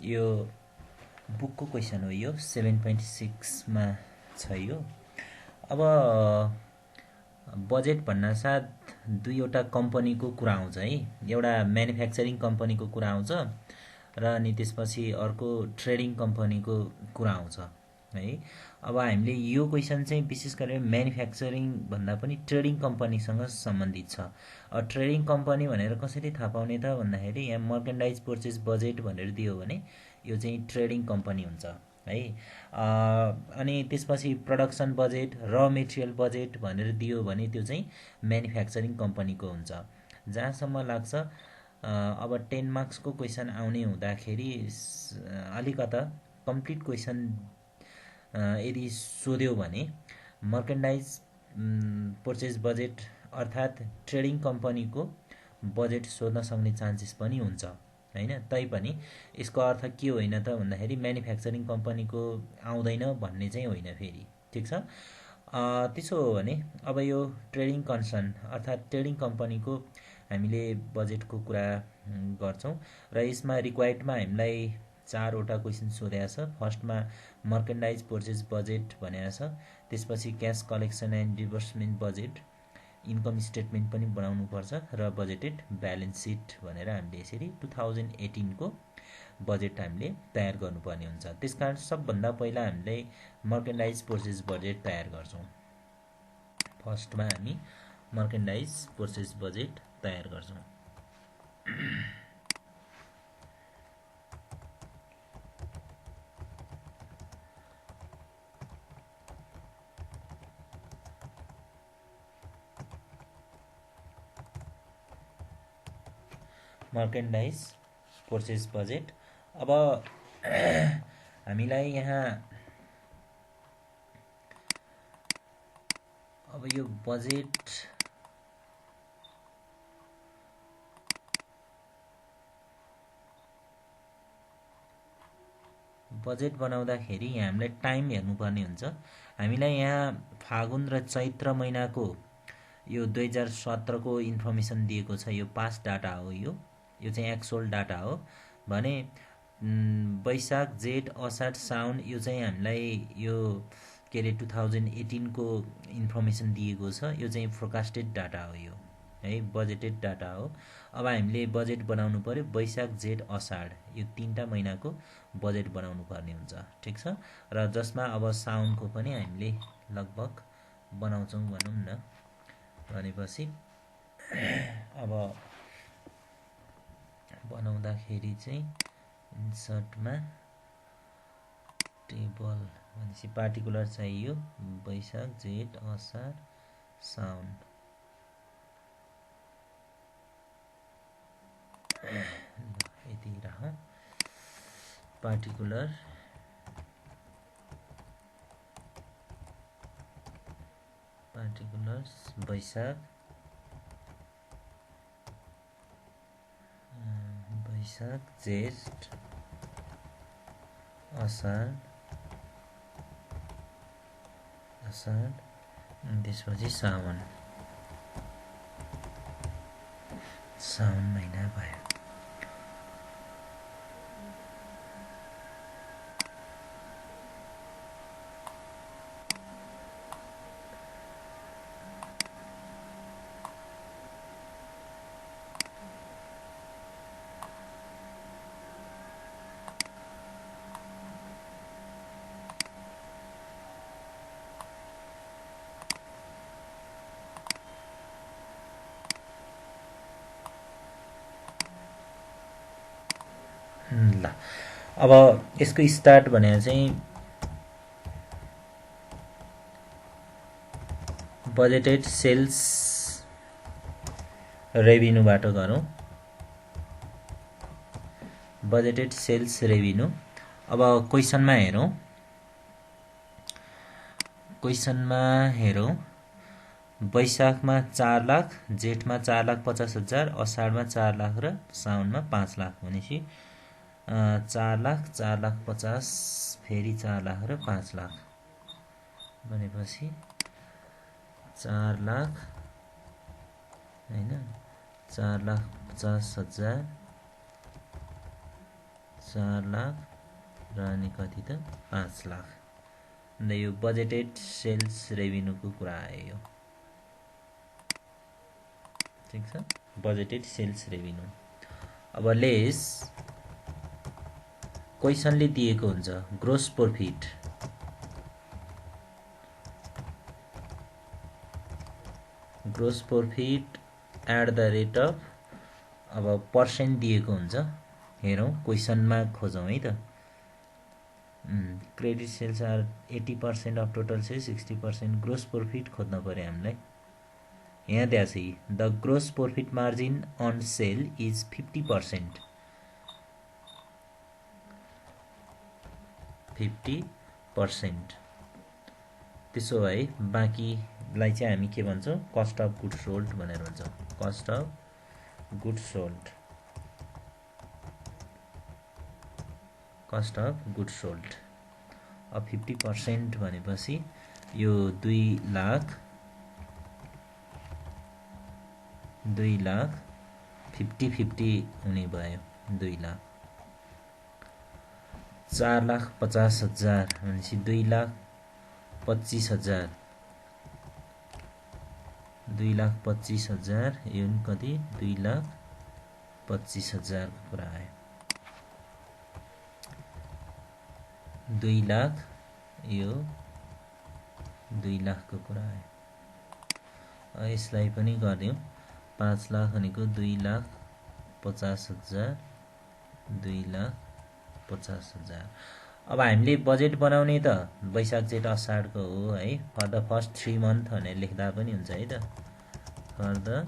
यो बुकको क्वेसन हो यो 7.6 मा छ यो। अब बजेट भन्नासाथ दुईवटा कम्पनीको कुरा आउँछ है। एउटा म्यानुफ्याक्चरिङ कम्पनीको कुरा आउँछ र अनि त्यसपछि अर्को ट्रेडिङ कम्पनीको कुरा आउँछ है। अब हामीले यो क्वेसन चाहिँ विशेष गरेर म्यानुफ्याक्चरिङ भन्दा पनि ट्रेडिङ कम्पनीसँग सम्बन्धित छ। ट्रेडिङ कम्पनी भनेर कसरी थाहा पाउने त भन्दाखेरि यहाँ मर्केन्डाइज पर्चेज बजेट भनेर दियो भने यो चाहिँ ट्रेडिङ कम्पनी हुन्छ है। अनि त्यसपछि प्रोडक्सन बजेट, र मेटेरियल बजेट भनेर दियो भने त्यो चाहिँ म्यानुफ्याक्चरिङ कम्पनीको हुन्छ। जहाँसम्म लाग्छ अब 10 मार्क्सको क्वेसन आउने हुँदाखेरि अलिकता कम्प्लिट क्वेसन यदि सोध्यो भने मर्केन्डाइज पर्चेज बजेट अर्थात् ट्रेडिङ कम्पनीको बजेट सोध्न सक्ने चान्सेस पनि हुन्छ हैन। तैपनि यसको अर्थ के होइन त भन्दाखेरि म्यानुफ्याक्चरिङ कम्पनीको आउँदैन भन्ने चाहिँ होइन फेरि, ठिक छ। त्यसो हो भने अब यो ट्रेडिङ कन्सर्न अर्थात् ट्रेडिङ कम्पनीको हामीले बजेटको कुरा गर्छौँ र यसमा रिक्वायर्डमा हामीलाई 4 वटा क्वेसन सोधेको छ। फर्स्टमा मर्केन्डाइज पर्चेज बजेट भनेको छ, त्यसपछि cash collection and disbursement budget, income statement पनि बनाउनु पर्छ र बजेटेड ब्यालेन्स सिट भनेर हामीले यसरी 2018 को बजेट हामीले तयार गर्नुपर्ने हुन्छ। त्यसकारण सबभन्दा पहिला हामीले मर्केन्डाइज पर्चेज बजेट तयार गर्छौँ। फर्स्टमा हामी मर्केन्डाइज पर्चेज बजेट तयार गर्छौँ। मर्केन्डाइज पर्चेज बजेट। अब हामीलाई यहाँ अब यो बजेट बनाउँदाखेरि यहाँ हामीलाई टाइम हेर्नुपर्ने हुन्छ। हामीलाई यहाँ फागुन र चैत्र महिनाको यो 2017 को इन्फर्मेसन दिएको छ। यो पास्ट डाटा हो, यो चाहिँ एक्चुअल डाटा हो भने वैशाख जेठ असाढ साउन यो चाहिँ हामीलाई यो के अरे 2018 को इन्फर्मेसन दिएको छ। यो चाहिँ फोरकास्टेड डाटा हो यो है, बजेटेड डाटा हो। अब हामीले बजेट बनाउनु पर्यो वैशाख जेठ असाढ यो 3टा महिनाको बजेट बनाउनु पर्ने हुन्छ, ठिक छ। र जसमा अब साउनको पनि हामीले लगभग बनाउँछौँ भनौँ न। भनेपछि अब बनाउँदाखेरि चाहिँ इन्सर्टमा टेबल भनेपछि पार्टिकुलर चाहियो वैशाख जेठ असाढ साउन। यति राखौँ पार्टिकुलर वैशाख जेठ असाढ त्यसपछि साउन महिना भयो। ल अब यसको स्टार्ट भनेको चाहिँ बजेटेड सेल्स रेभिन्यूबाट गरौँ। Budgeted sales revenue. अब क्वेसनमा हेरौँ वैशाखमा 4 लाख, जेठमा 4,50,000, असाढमा 4 लाख र साउनमा 5 लाख भनेपछि 4 लाख, 4,50,000 फेरि 4 लाख र 5 लाख भनेपछि 4 लाख हैन 4,50,000 4 लाख र अनि कति त 5 लाख। अन्त यो बजेटेड सेल्स रेभिन्यूको कुरा आयो यो। ठिक छ, बजेटेड सेल्स रेभिन्यू। अब लेस क्वेसनले दिएको हुन्छ gross profit, gross profit at the rate of, अब पर्सेन्ट दिएको हुन्छ, हेरौँ क्वेसनमा खोजौँ है त। Credit sales are 80% of total sales, 60% gross profit खोज्न पर्यो हामीलाई। यहाँ दिएको छ the gross profit margin on sale is 50%, 50%। त्यसो भए बाँकीलाई चाहिँ हामी के भन्छौँ, कस्ट अफ गुड्स सोल्ड भनेर भन्छौँ, cost of goods sold, cost of goods sold. अब 50% भनेपछि यो 2 लाख 50-50 हुने भयो। 2 लाख 4,50,000 भनेपछि 2,25,000, 2,25,000 यो नि कति 2,25,000 को कुरा आयो। 2 लाख यो 2 लाख को कुरा आयो। यसलाई पनि गर्दियौँ। 5 लाख भनेको 2,50,000, 2,50,000। अब हामीले बजेट बनाउने त वैशाख जेठ असाढको हो है, फर द फर्स्ट 3 मन्थ भनेर लेख्दा पनि हुन्छ है त, for the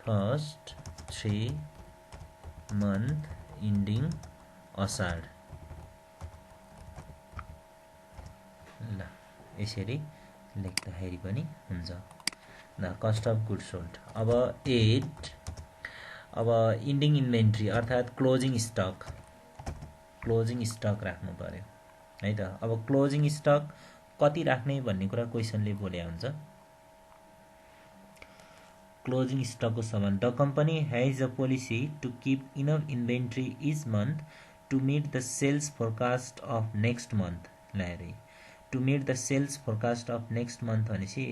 first 3 month ending Asar. ल यसरी लेख्दाखेरि पनि हुन्छ। न कस्ट अफ गुड्स सोल्ड। अब 8, अब इन्डिङ इन्भेन्ट्री अर्थात् क्लोजिङ स्टक, क्लोजिङ स्टक राख्नु पर्यो है त। अब क्लोजिङ स्टक कति राख्ने भन्ने कुरा क्वेसनले बोले हुन्छ। क्लोजिङ स्टकको समान the company has a policy to keep enough inventory each month to meet the sales forecast of next month. ल्याएर to meet the sales forecast of next month भनेपछि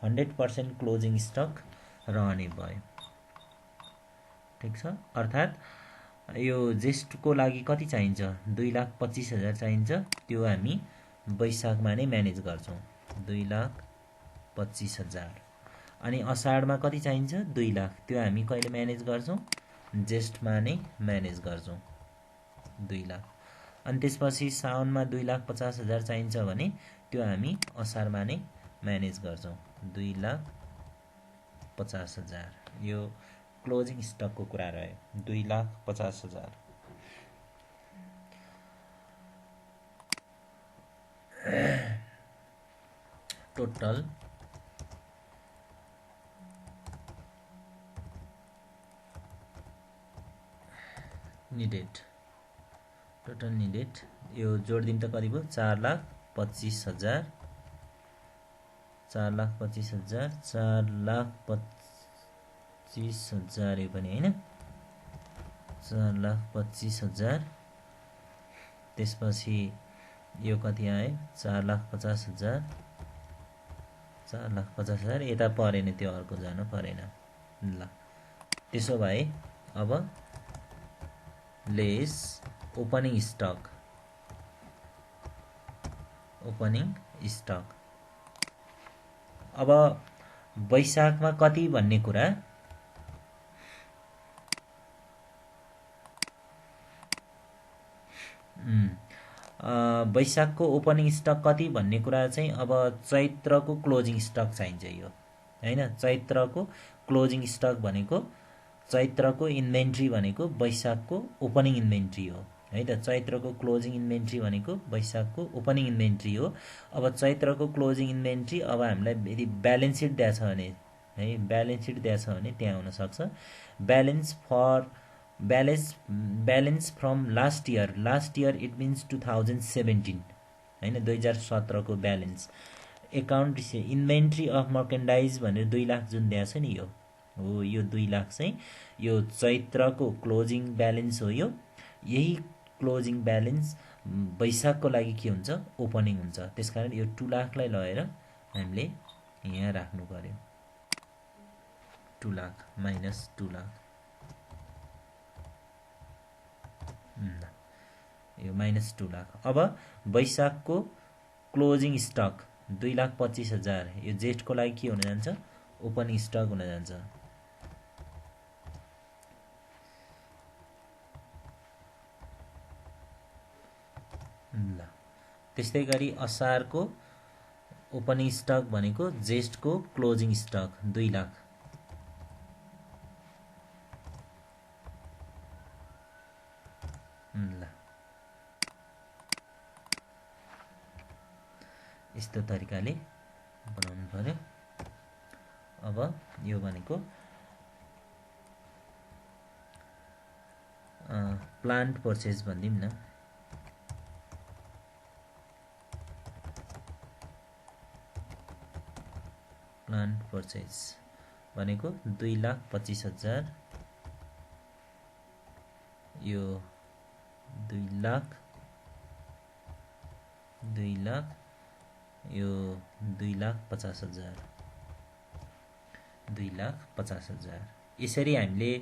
100% क्लोजिङ स्टक रहने भयो। ठिक छ, अर्थात् यो जेष्ठको लागि कति चाहिन्छ, 2,25,000 चाहिन्छ, त्यो हामी वैशाखमा नै म्यानेज गर्छौँ, 2,25,000। अनि असाढमा कति चाहिन्छ, 2 लाख, त्यो हामी कहिले म्यानेज गर्छौँ, जेष्ठमा नै म्यानेज गर्छौँ, 2 लाख। अनि त्यसपछि साउनमा 2,50,000 चाहिन्छ भने त्यो हामी असारमा नै म्यानेज गर्छौँ, 2,50,000। यो क्लोजिङ स्टकको कुरा रह्यो, 2,50,000। टोटल निडेड, टोटल निडेड यो जोडिदिनु त कति भयो, 4,25,000, 4,25,000, 4,25,000 यो पनि होइन, 4,25,000। त्यसपछि यो कति आयो, 4,50,000, 4,50,000 यता परेन, त्यो अर्को जानु परेन। ल त्यसो भए अब less opening stock, opening stock. अब वैशाखमा कति भन्ने कुरा, वैशाखको ओपनिङ स्टक कति भन्ने कुरा चाहिँ अब चैत्रको क्लोजिङ स्टक चाहिन्छ यो हैन। चैत्रको क्लोजिङ स्टक भनेको चैत्रको इन्भेन्ट्री भनेको वैशाखको ओपनिङ इन्भेन्ट्री हो है त। चैत्रको क्लोजिङ इन्भेन्ट्री भनेको वैशाखको ओपनिङ इन्भेन्ट्री हो। अब चैत्रको क्लोजिङ इन्भेन्ट्री अब हामीलाई यदि ब्यालेन्स सिट दिएको छ भने है, ब्यालेन्स सिट दिएको छ भने त्यहाँ हुन सक्छ balance from last year it means 2017 हैन, 2017 को ब्यालेन्स एकाउन्ट इन्भेन्ट्री अफ मर्केन्डाइज भनेर 2 लाख जुन दिएको छ नि यो हो। यो 2 लाख चाहिँ यो चैत्रको क्लोजिङ ब्यालेन्स हो। यो यही क्लोजिङ ब्यालेन्स वैशाखको लागि के हुन्छ, ओपनिङ हुन्छ। त्यसकारण यो 2 लाखलाई लगेर हामीले यहाँ राख्नु पर्यो। 2 लाख माइनस 2 लाख, यो माइनस 2 लाख। अब वैशाखको क्लोजिङ स्टक 2,25,000, यो जेठको लागि के हुन जान्छ, ओपनिङ स्टक हुन जान्छ। ल त्यस्तै गरी असारको ओपनिङ स्टक भनेको जेठको क्लोजिङ स्टक 2 लाख। ल यस्तो तरिकाले बनाउनु पर्यो। अब यो भनेको प्लान्ट पर्चेज भनिदिउँ न। प्लान्ट पर्चेज भनेको 2,25,000, यो 2 लाख, 2 लाख, यो 2,50,000, 2,50,000। यसरी हामीले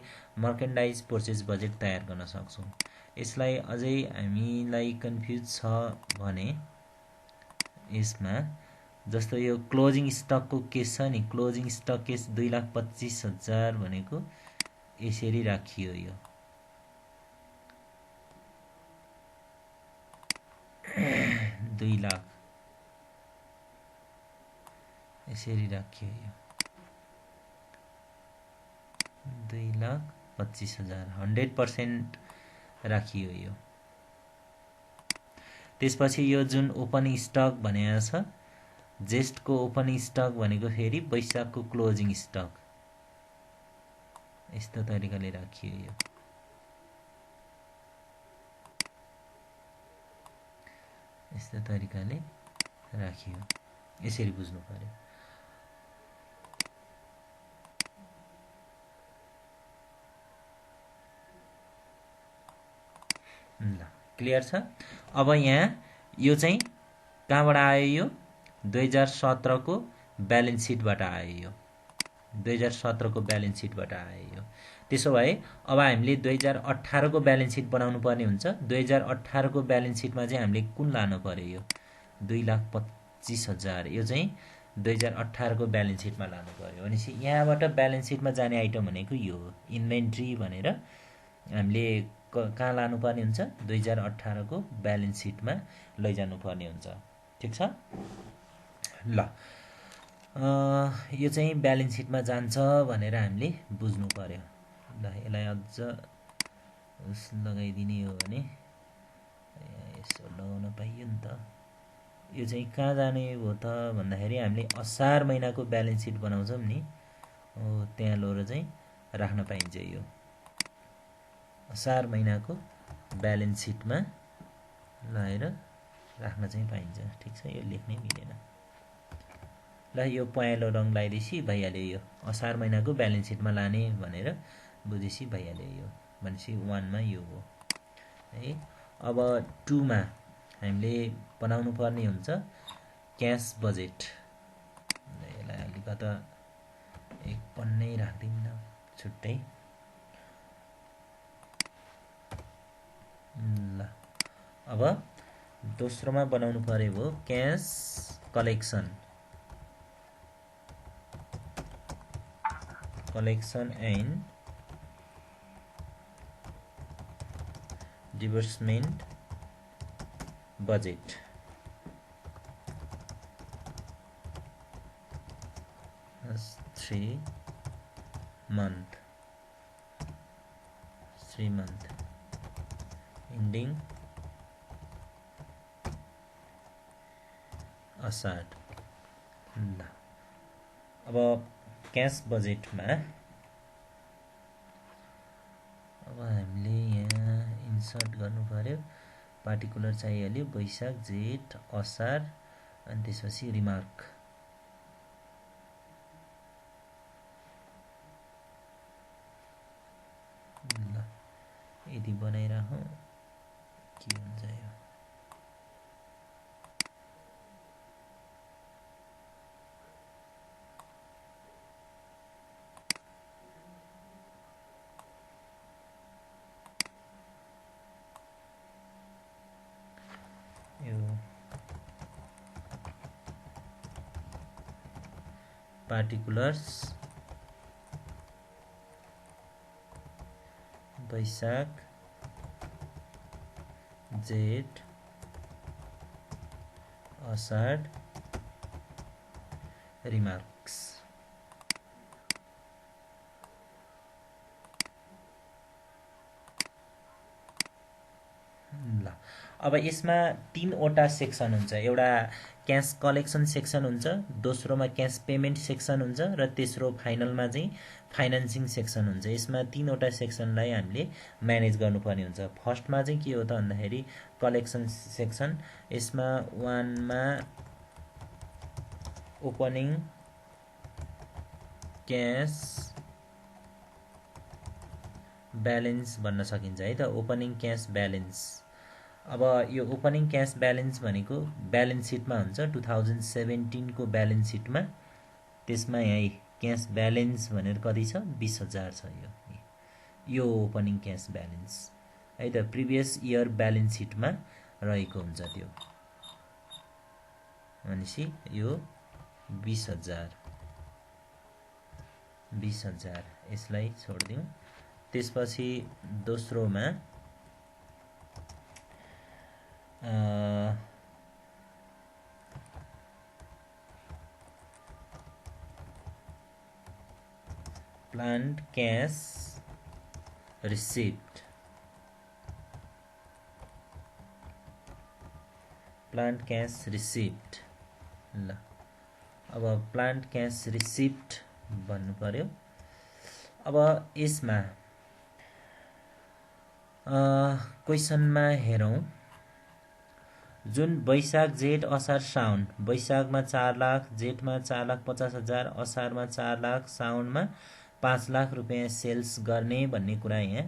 मर्केन्डाइज पर्चेज बजेट तयार गर्न सक्छौँ। यसलाई अझै हामीलाई कन्फ्युज छ भने यसमा जस्तो यो क्लोजिङ स्टकको केस छ नि, क्लोजिङ स्टक केस 2,25,000 भनेको यसरी राखियो। यो 2 लाख यसरी राखियो। यो 2,25,000 100% राखियो यो। त्यसपछि यो जुन ओपनिङ स्टक भनेको छ, जेठको ओपनिङ स्टक भनेको फेरि वैशाखको क्लोजिङ स्टक, यस्तो तरिकाले राखियो। यो यस्तो तरिकाले राखियो। यसरी बुझ्नु पर्यो। ल क्लियर छ। अब यहाँ यो चाहिँ कहाँबाट आयो, यो 2017 को ब्यालेन्स सिटबाट आयो। यो 2017 को ब्यालेन्स सिटबाट आयो। यो त्यसो भए अब हामीले 2018 को ब्यालेन्स सिट बनाउनु पर्ने हुन्छ। 2018 को ब्यालेन्स सिटमा चाहिँ हामीले कुन लानु पर्यो, यो 2,25,000, यो चाहिँ 2018 को ब्यालेन्स सिटमा लानु पर्यो। भनेपछि यहाँबाट ब्यालेन्स सिटमा जाने आइटम भनेको यो हो, इन्भेन्ट्री भनेर हामीले कहाँ लानुपर्ने हुन्छ, 2018 को ब्यालेन्स सिटमा लैजानु पर्ने हुन्छ। ठिक छ। ल यो चाहिँ ब्यालेन्स सिटमा जान्छ भनेर हामीले बुझ्नु पर्यो। ल यसलाई अझ लगाइदिने हो भने यसो लगाउन पाइयो नि त। यो चाहिँ कहाँ जाने हो त भन्दाखेरि हामीले असार महिनाको ब्यालेन्स सिट बनाउँछौँ नि, हो त्यहाँ लगेर चाहिँ राख्न पाइन्छ। यो असार महिनाको ब्यालेन्स सिटमा लगाएर राख्न चाहिँ पाइन्छ। ठिक छ, यो लेख्नै मिलेन। ल यो पहेँलो रङ लगाइदिएपछि भइहाल्यो। यो असार महिनाको ब्यालेन्स सिटमा लाने भनेर बुझेपछि भइहाल्यो। यो भनेपछि 1 मा यो हो है। अब 2 मा हामीले बनाउनु पर्ने हुन्छ क्यास बजेट। यसलाई अलिकता एक पन्नै राख्दिउँ न छुट्टै। ल अब दोस्रोमा बनाउनु पर्यो हो cash collection. Collection and disbursement budget. Three month ending असार। ल अब क्यास बजेटमा अब हामीले यहाँ इन्सर्ट गर्नु पर्यो। पार्टिकुलर चाहिहाल्यो, वैशाख, जेठ, असार, अनि त्यसपछि रिमार्क। अलिकति बनाइराखौँ के हुन्छ यो पार्टिकुलर्स वैशाख जेठ अषाढ रिमार्क्स ल अब यसमा तीनवटा सेक्सन हुन्छ एउटा क्यास कलेक्सन सेक्सन हुन्छ दोस्रोमा क्यास पेमेन्ट सेक्सन हुन्छ र तेस्रो फाइनलमा चाहिँ फाइनान्सिङ सेक्सन हुन्छ यसमा तीनवटा सेक्सनलाई हामीले म्यानेज गर्नुपर्ने हुन्छ फर्स्टमा चाहिँ के हो त भन्दाखेरि कलेक्सन सेक्सन यसमा 1 मा ओपनिङ क्यास ब्यालेन्स भन्न सकिन्छ है त ओपनिङ क्यास ब्यालेन्स अब यो ओपनिङ क्यास ब्यालेन्स भनेको ब्यालेन्स सिटमा हुन्छ 2017 को ब्यालेन्स सिटमा त्यसमा यहाँ क्यास ब्यालेन्स भनेर कति छ 20,000 छ यो ओपनिङ क्यास ब्यालेन्स है त प्रिभियस इयर ब्यालेन्स सिटमा रहेको हुन्छ त्यो भनेपछि यो 20,000 यसलाई छोड्दिउँ त्यसपछि दोस्रोमा planned cash received ल अब planned cash received भन्नु पर्यो अब यसमा क्वेशनमा हेरौं जुन वैशाख जेठ असार साउन वैशाखमा 4 लाख जेठमा 4,50,000 असारमा 4 लाख साउनमा 5 लाख रुपैयाँ सेल्स गर्ने भन्ने कुरा यहाँ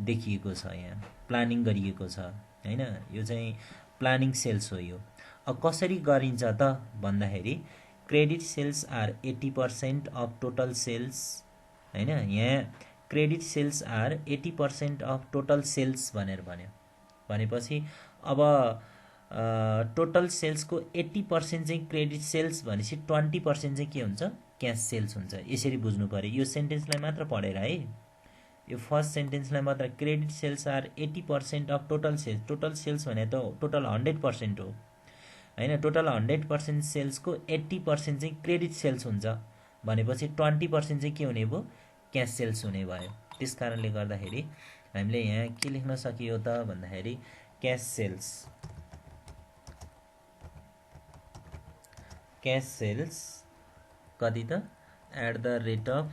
देखिएको छ यहाँ प्लानिङ गरिएको छ हैन यो चाहिँ प्लानिङ सेल्स हो यो अब कसरी गरिन्छ त भन्दाखेरि credit sales are 80% of total sales हैन यहाँ credit sales are 80% of total sales भनेर भन्यो भनेपछि अब टोटल सेल्स को 80% चाहिँ क्रेडिट सेल्स भनेपछि 20% चाहिँ के हुन्छ क्याश सेल्स हुन्छ यसरी बुझ्नु पर्यो यो सेन्टेन्सलाई मात्र पढेर है यो फर्स्ट सेन्टेन्सलाई मात्र credit sales are 80% of total sales भने त टोटल 100% हो हैन टोटल 100% सेल्स को 80% चाहिँ क्रेडिट सेल्स हुन्छ भनेपछि 20% चाहिँ के हुने भयो क्याश सेल्स हुने भयो त्यसकारणले गर्दाखेरि हामीले यहाँ के लेख्न सकियो त भन्दाखेरि क्याश सेल्स कति त एट द रेट अफ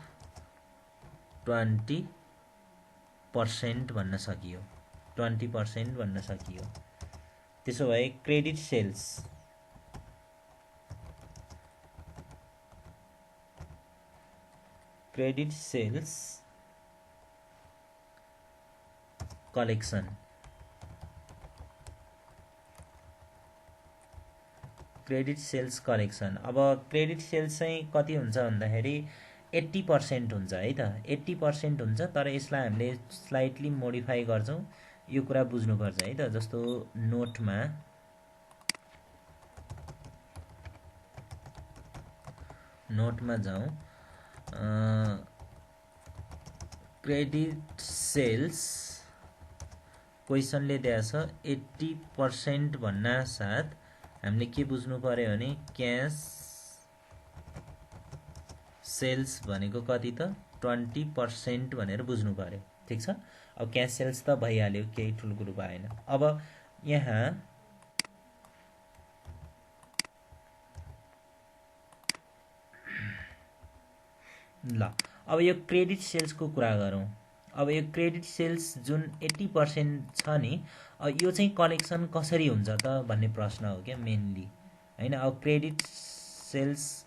20% भन्न सकियो 20% भन्न सकियो त्यसो भए credit sales collection credit sales collection अब क्रेडिट सेल्स चाहिँ कति हुन्छ भन्दाखेरि 80% हुन्छ है त 80% हुन्छ तर यसलाई हामीले स्लाइटली मोडिफाई गर्छौं यो कुरा बुझ्नुपर्छ है त जस्तो नोटमा जाउँ क्रेडिट सेल्स क्वेशनले दिएको छ 80% भन्ना साथ हामीले के बुझ्नु पर्यो भने क्याश सेल्स भनेको कति त 20% भनेर बुझ्नु पर्यो ठीक छ अब क्याश सेल्स त भइहाल्यो केही ठुलो कुरो भएन अब यहाँ ल अब यो क्रेडिट सेल्स को कुरा गरौँ अब यो क्रेडिट सेल्स जुन 80% छ नि यो चाहिँ कलेक्सन कसरी हुन्छ त भन्ने प्रश्न हो क्या मेनली हैन अब क्रेडिट सेल्स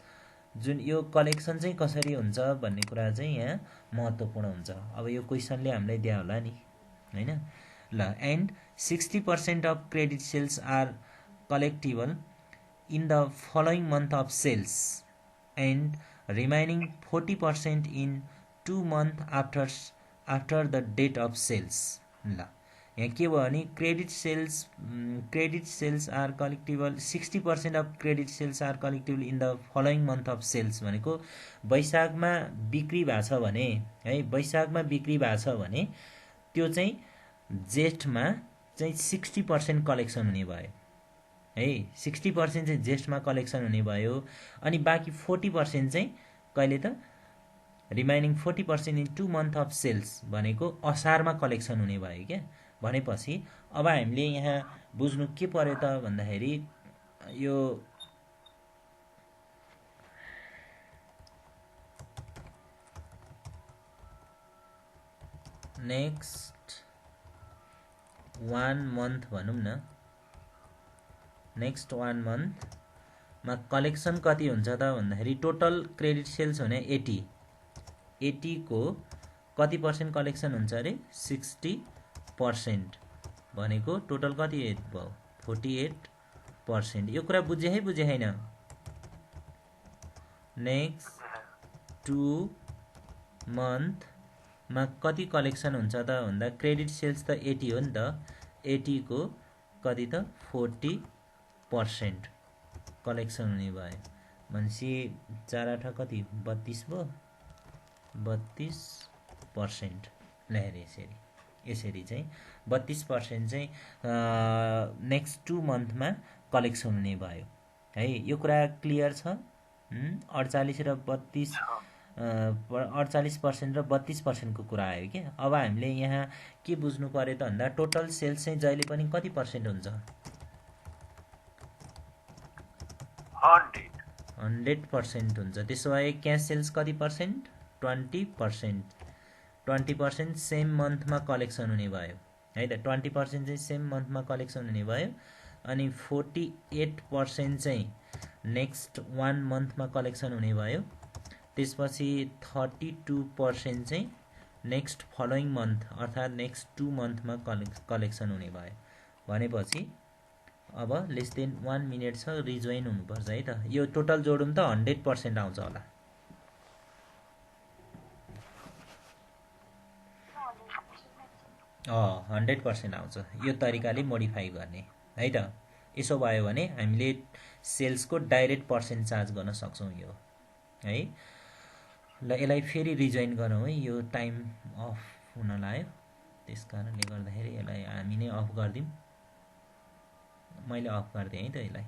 जुन यो कलेक्सन चाहिँ कसरी हुन्छ भन्ने कुरा चाहिँ यहाँ महत्त्वपूर्ण हुन्छ अब यो क्वेशनले हामीलाई दिया होला नि हैन ल and 60% of credit sales are collectible in the following month of sales and remaining 40% in 2 month after the date of sales ल यहाँ के भयो भने credit sales are collectible 60% of credit sales are collectible in the following month of sales भनेको वैशाखमा बिक्री भएको छ भने है वैशाखमा बिक्री भएको छ भने त्यो चाहिँ जेठमा चाहिँ 60% कलेक्सन हुने भयो है 60% चाहिँ जेठमा कलेक्सन हुने भयो अनि बाँकी 40% चाहिँ कहिले त remaining 40% in 2 month of sales भनेको असारमा कलेक्सन हुने भयो क्या भनेपछि अब हामीले यहाँ बुझ्नु के पर्यो त भन्दाखेरि यो नेक्स्ट 1 मन्थ भनौँ न नेक्स्ट 1 मन्थमा कलेक्सन कति हुन्छ त भन्दाखेरि टोटल क्रेडिट सेल्स भने 80 को कति पर्सेन्ट कलेक्सन हुन्छ अरे 60% भनेको टोटल कति भयो 48%। यो कुरा बुझे है बुझे हैन नेक्स्ट 2 मन्थमा कति कलेक्सन हुन्छ त भन्दा क्रेडिट सेल्स त 80 हो नि त 80 को कति त 40% कलेक्सन हुने भयो भनेपछि 4 8 कति 32 भयो 32% ल यसरी चाहिँ 32% चाहिँ नेक्स्ट 2 मन्थमा कलेक्सन हुने भयो है यो कुरा क्लियर छ 48 र 32 48% र 32% को कुरा आयो के अब हामीले यहाँ के बुझ्नु पर्यो त भन्दा टोटल सेल्स चाहिँ जहिले पनि कति पर्सेन्ट हुन्छ 100% हुन्छ त्यसो भए क्याश सेल्स कति पर्सेन्ट 20% 20% सेम मन्थमा कलेक्सन हुने भयो है त 20% चाहिँ सेम मन्थमा कलेक्सन हुने भयो अनि 48% चाहिँ नेक्स्ट 1 मन्थमा कलेक्सन हुने भयो त्यसपछि 32% चाहिँ नेक्स्ट फलोइङ मन्थ अर्थात् नेक्स्ट 2 मन्थमा कलेक्सन हुने भयो भनेपछि अब लेस देन 1 मिनेट छ रिजोइन हुनुपर्छ है त यो टोटल जोडौँ त 100% आउँछ होला 100% आउँछ यो तरिकाले मोडिफाई गर्ने है त यसो भयो भने हामीले सेल्सको डाइरेक्ट पर्सेन्ट चार्ज गर्न सक्छौँ यो है ल यसलाई फेरि रिजोइन गरौँ है यो टाइम अफ हुन लाग्यो त्यस कारणले गर्दाखेरि यसलाई हामी नै अफ गर्दियौँ मैले अफ गरिदिएँ है त यसलाई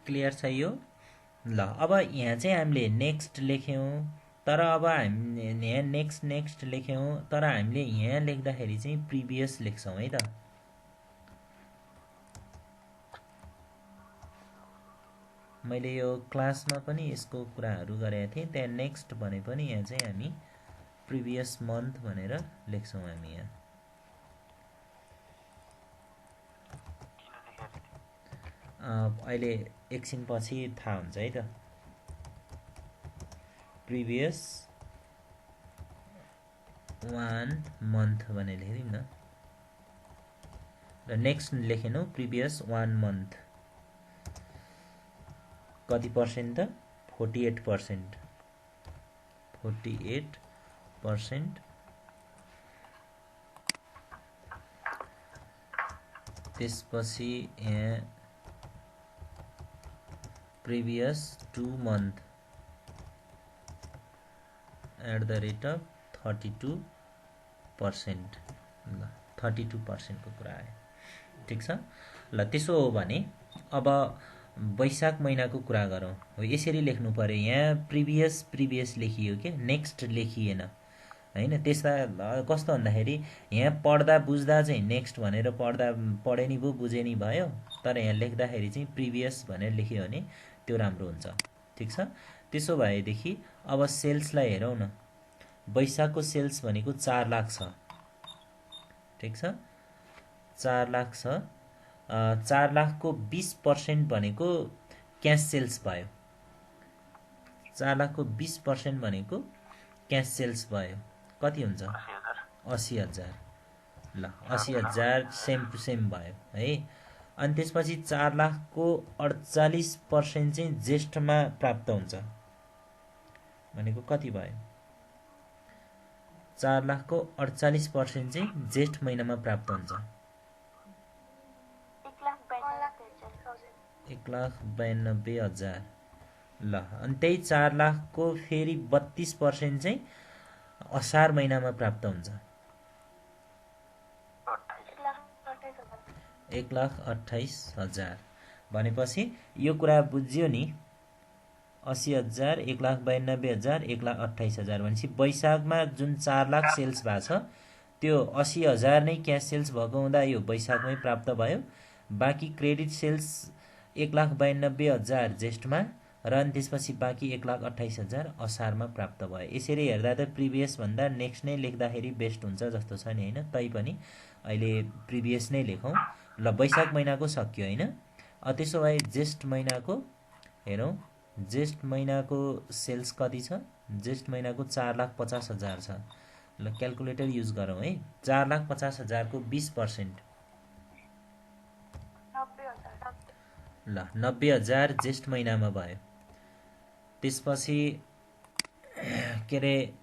क्लियर छ यो ल अब यहाँ चाहिँ हामीले नेक्स्ट लेख्यौं तर अब हामी यहाँ नेक्स्ट लेख्यौं तर हामीले यहाँ लेख्दाखेरि चाहिँ प्रिभियस लेख्छौं है त मैले यो क्लासमा पनि यसको कुराहरु गरेका थिएँ त्यहाँ नेक्स्ट भने पनि यहाँ चाहिँ हामी प्रिभियस मन्थ भनेर लेख्छौं हामी यहाँ अहिले एकछिन पछि थाहा हुन्छ है त प्रिभियस 1 मन्थ भनेर लेखिदिउँ न र नेक्स्ट लेखेनौ प्रिभियस 1 मन्थ कति पर्सेन्ट त 48% त्यसपछि यहाँ previous 2 month at the rate of 32% 32% को कुरा आयो। ठिक छ। ल त्यसो हो भने अब वैशाख महिनाको कुरा गरौँ। हो यसरी लेख्नु पर्यो। यहाँ प्रिभियस लेखियो के, नेक्स्ट लेखिएन हैन। त्यसमा कस्तो भन्दाखेरि यहाँ पढ्दा बुझ्दा चाहिँ नेक्स्ट भनेर पढे नि भयो, बुझे नि भयो, तर यहाँ लेख्दाखेरि चाहिँ प्रिभियस भनेर लेख्यो भने त्यो राम्रो हुन्छ। ठिक छ। त्यसो भएदेखि अब सेल्सलाई हेरौँ न। वैशाखको सेल्स भनेको 4 लाख छ। ठिक छ, 4 लाख छ। 4 लाखको 20% भनेको क्यास सेल्स भयो। 4 लाखको 20% भनेको क्यास सेल्स भयो। कति हुन्छ? 80,000। ल 80,000 सेम टु सेम भयो है। अनि त्यसपछि 4 लाखको 48% चाहिँ ज्येष्ठमा प्राप्त हुन्छ भनेको कति भयो? 4 लाखको 48% चाहिँ जेठ महिनामा प्राप्त हुन्छ। 1,92,000। ल अनि त्यही 4 लाखको फेरि 32% चाहिँ असार महिनामा प्राप्त हुन्छ। 1,28,000 भनेपछि यो कुरा बुझ्यो नि। 80,000, 1,92,000, 1,28,000 भनेपछि वैशाखमा जुन 4 लाख सेल्स भएको छ त्यो 80,000 नै क्यास सेल्स भएको हुँदा यो वैशाखमै प्राप्त भयो। बाँकी क्रेडिट सेल्स 1,92,000 ज्येष्ठमा र अनि त्यसपछि बाँकी 1,28,000 असारमा प्राप्त भयो। यसरी हेर्दा त प्रिभियस भन्दा नेक्स्ट नै लेख्दाखेरि बेस्ट हुन्छ जस्तो छ नि हैन। तैपनि अहिले प्रिभियस नै लेखौँ। ल वैशाख महिनाको सक्यो हैन। त्यसो भए ज्येष्ठ महिनाको हेरौँ। ज्येष्ठ महिनाको सेल्स कति छ? ज्येष्ठ महिनाको 4,50,000 छ। ल क्याल्कुलेटर युज गरौँ है। 4,50,000 को 20%। ल 90,000 ज्येष्ठ महिनामा भयो। त्यसपछि के अरे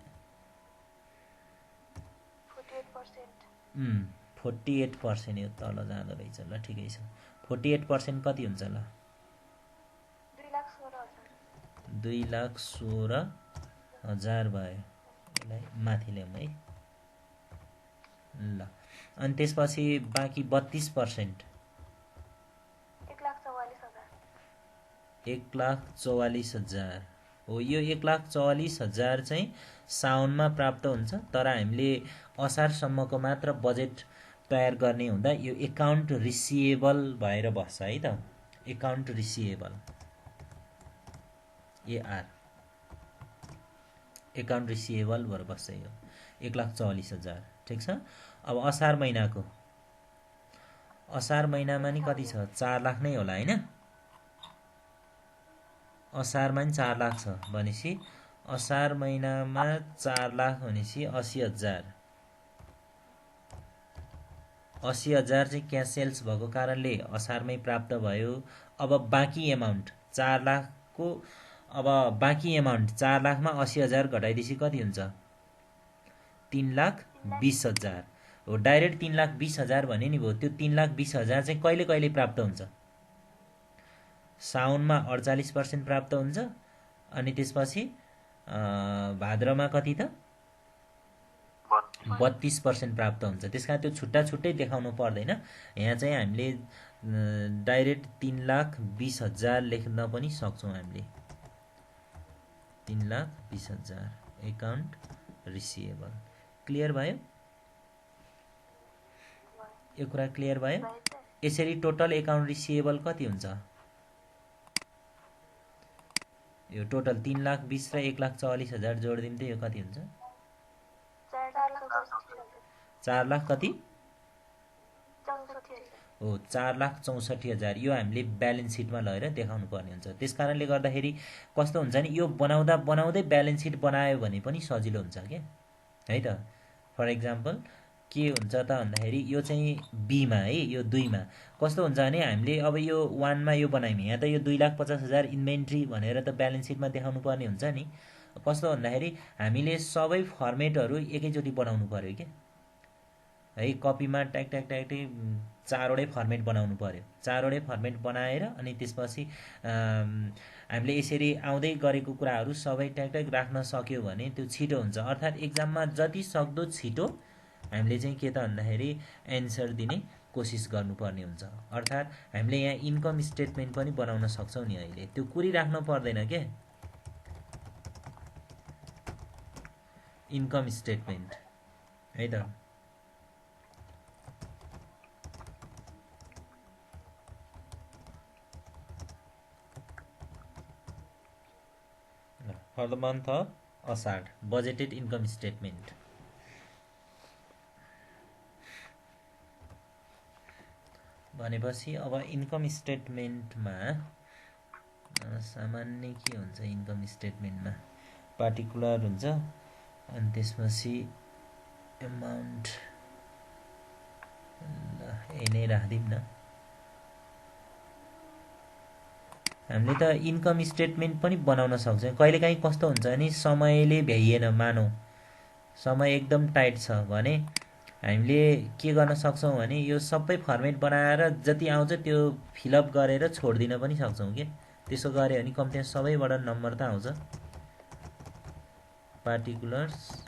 48% यो तल जाँदो रहेछ। ल ठिकै छ। 48% कति हुन्छ? ल 2,16,000 भयो। यसलाई माथि ल्याउँ है। ल अनि त्यसपछि बाँकी 32% 1,44,000 हो। यो 1,44,000 चाहिँ साउनमा प्राप्त हुन्छ। तर हामीले असारसम्मको मात्र बजेट तयार गर्ने हुँदा यो एकाउन्ट रिसिएबल भएर बस्छ है त। Account receivable AR account receivable भएर बस्छ यो 1,44,000। ठिक छ। अब असार महिनामा नि कति छ? 4 लाख नै होला हैन। असारमा नि 4 लाख छ भनेपछि असार महिनामा 4 लाख भनेपछि 80,000। 80,000 चाहिँ क्यास सेल्स भएको कारणले असारमै प्राप्त भयो। अब बाँकी एमाउन्ट 4 लाखको अब बाँकी एमाउन्ट 4 लाखमा 80,000 घटाइदिएपछि कति हुन्छ? 3,20,000 हो। डाइरेक्ट 3,20,000 भने नि भयो। त्यो 3,20,000 चाहिँ कहिले कहिले प्राप्त हुन्छ? साउनमा 48% प्राप्त हुन्छ। अनि त्यसपछि भाद्रमा कति त? 32% प्राप्त हुन्छ। त्यसकारण त्यो छुट्टा छुट्टै देखाउनु पर्दैन। यहाँ चाहिँ हामीले डाइरेक्ट 3,20,000 लेख्न पनि सक्छौँ। हामीले 3,20,000 एकाउन्ट रिसिएबल। क्लियर भयो? यो कुरा क्लियर भयो? यसरी टोटल एकाउन्ट रिसिएबल कति हुन्छ? यो टोटल 3,20,000 र 1,44,000 जोडिदिउँ त यो कति हुन्छ? 4 लाख कति हो? 4,64,000। यो हामीले ब्यालेन्स सिटमा लगेर देखाउनु पर्ने हुन्छ। त्यस कारणले गर्दाखेरि कस्तो हुन्छ नि, यो बनाउँदै ब्यालेन्स सिट बनायो भने पनि सजिलो हुन्छ क्या है त। फर इक्जाम्पल के हुन्छ त भन्दाखेरि यो चाहिँ बीमा है, यो 2मा कस्तो हुन्छ भने हामीले अब यो 1मा यो बनायौँ। यहाँ त यो 2,50,000 इन्भेन्ट्री भनेर त ब्यालेन्स सिटमा देखाउनु पर्ने हुन्छ नि। कस्तो भन्दाखेरि हामीले सबै फर्मेटहरू एकैचोटि बनाउनु पर्यो क्या है। कपीमा ट्याक 4वटै फर्मेट बनाउनु पर्यो। 4वटै फर्मेट बनाएर अनि त्यसपछि हामीले यसरी आउँदै गरेको कुराहरू सबै ट्याक राख्न सक्यो भने त्यो छिटो हुन्छ। अर्थात् एक्जाममा जति सक्दो छिटो हामीले चाहिँ के त भन्दाखेरि एन्सर दिने कोसिस गर्नुपर्ने हुन्छ। अर्थात् हामीले यहाँ इन्कम स्टेटमेन्ट पनि बनाउन सक्छौँ नि। अहिले त्यो कुरिराख्नु पर्दैन के, इन्कम स्टेटमेन्ट है त। For the month of Asar budgeted income statement. भनेपछि अब इन्कम स्टेटमेन्टमा सामान्य के हुन्छ, इन्कम स्टेटमेन्टमा पार्टिकुलर हुन्छ, अनि त्यसपछि एमाउन्ट यही नै राखिदिउँ न। हामीले त इन्कम स्टेटमेन्ट पनि बनाउन सक्छौँ। कहिलेकाहीँ कस्तो हुन्छ भने समयले भ्याइएन, मानौँ समय एकदम टाइट छ भने हामीले के गर्न सक्छौँ भने यो सबै फर्मेट बनाएर जति आउँछ त्यो फिलअप गरेर छोडिदिन पनि सक्छौँ कि। त्यसो गऱ्यो भने कम्तीमा सबैबाट नम्बर त आउँछ। पार्टिकुलर्स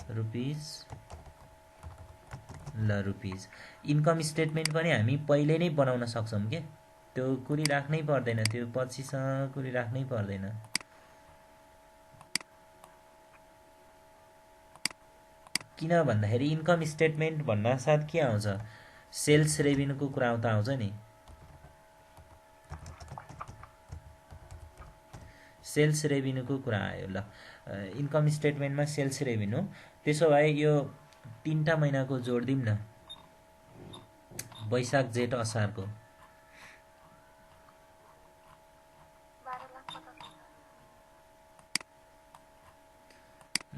रुपिज, ल रुपिज। इन्कम स्टेटमेन्ट पनि हामी पहिले नै बनाउन सक्छौँ के, त्यो कुरी राख्नै पर्दैन, त्यो पछिसँग कुरी राख्नै पर्दैन। किन भन्दाखेरि इन्कम स्टेटमेन्ट भन्न साथ के आउँछ, सेल्स रेभिन्यूको कुरा त आउँछ नि। सेल्स रेभिन्यूको कुरा आयो। ल इन्कम स्टेटमेन्टमा सेल्स रेभिन्यू, त्यसो भए यो 3टा महिनाको जोड दिउँ न, वैशाख जेठ असारको।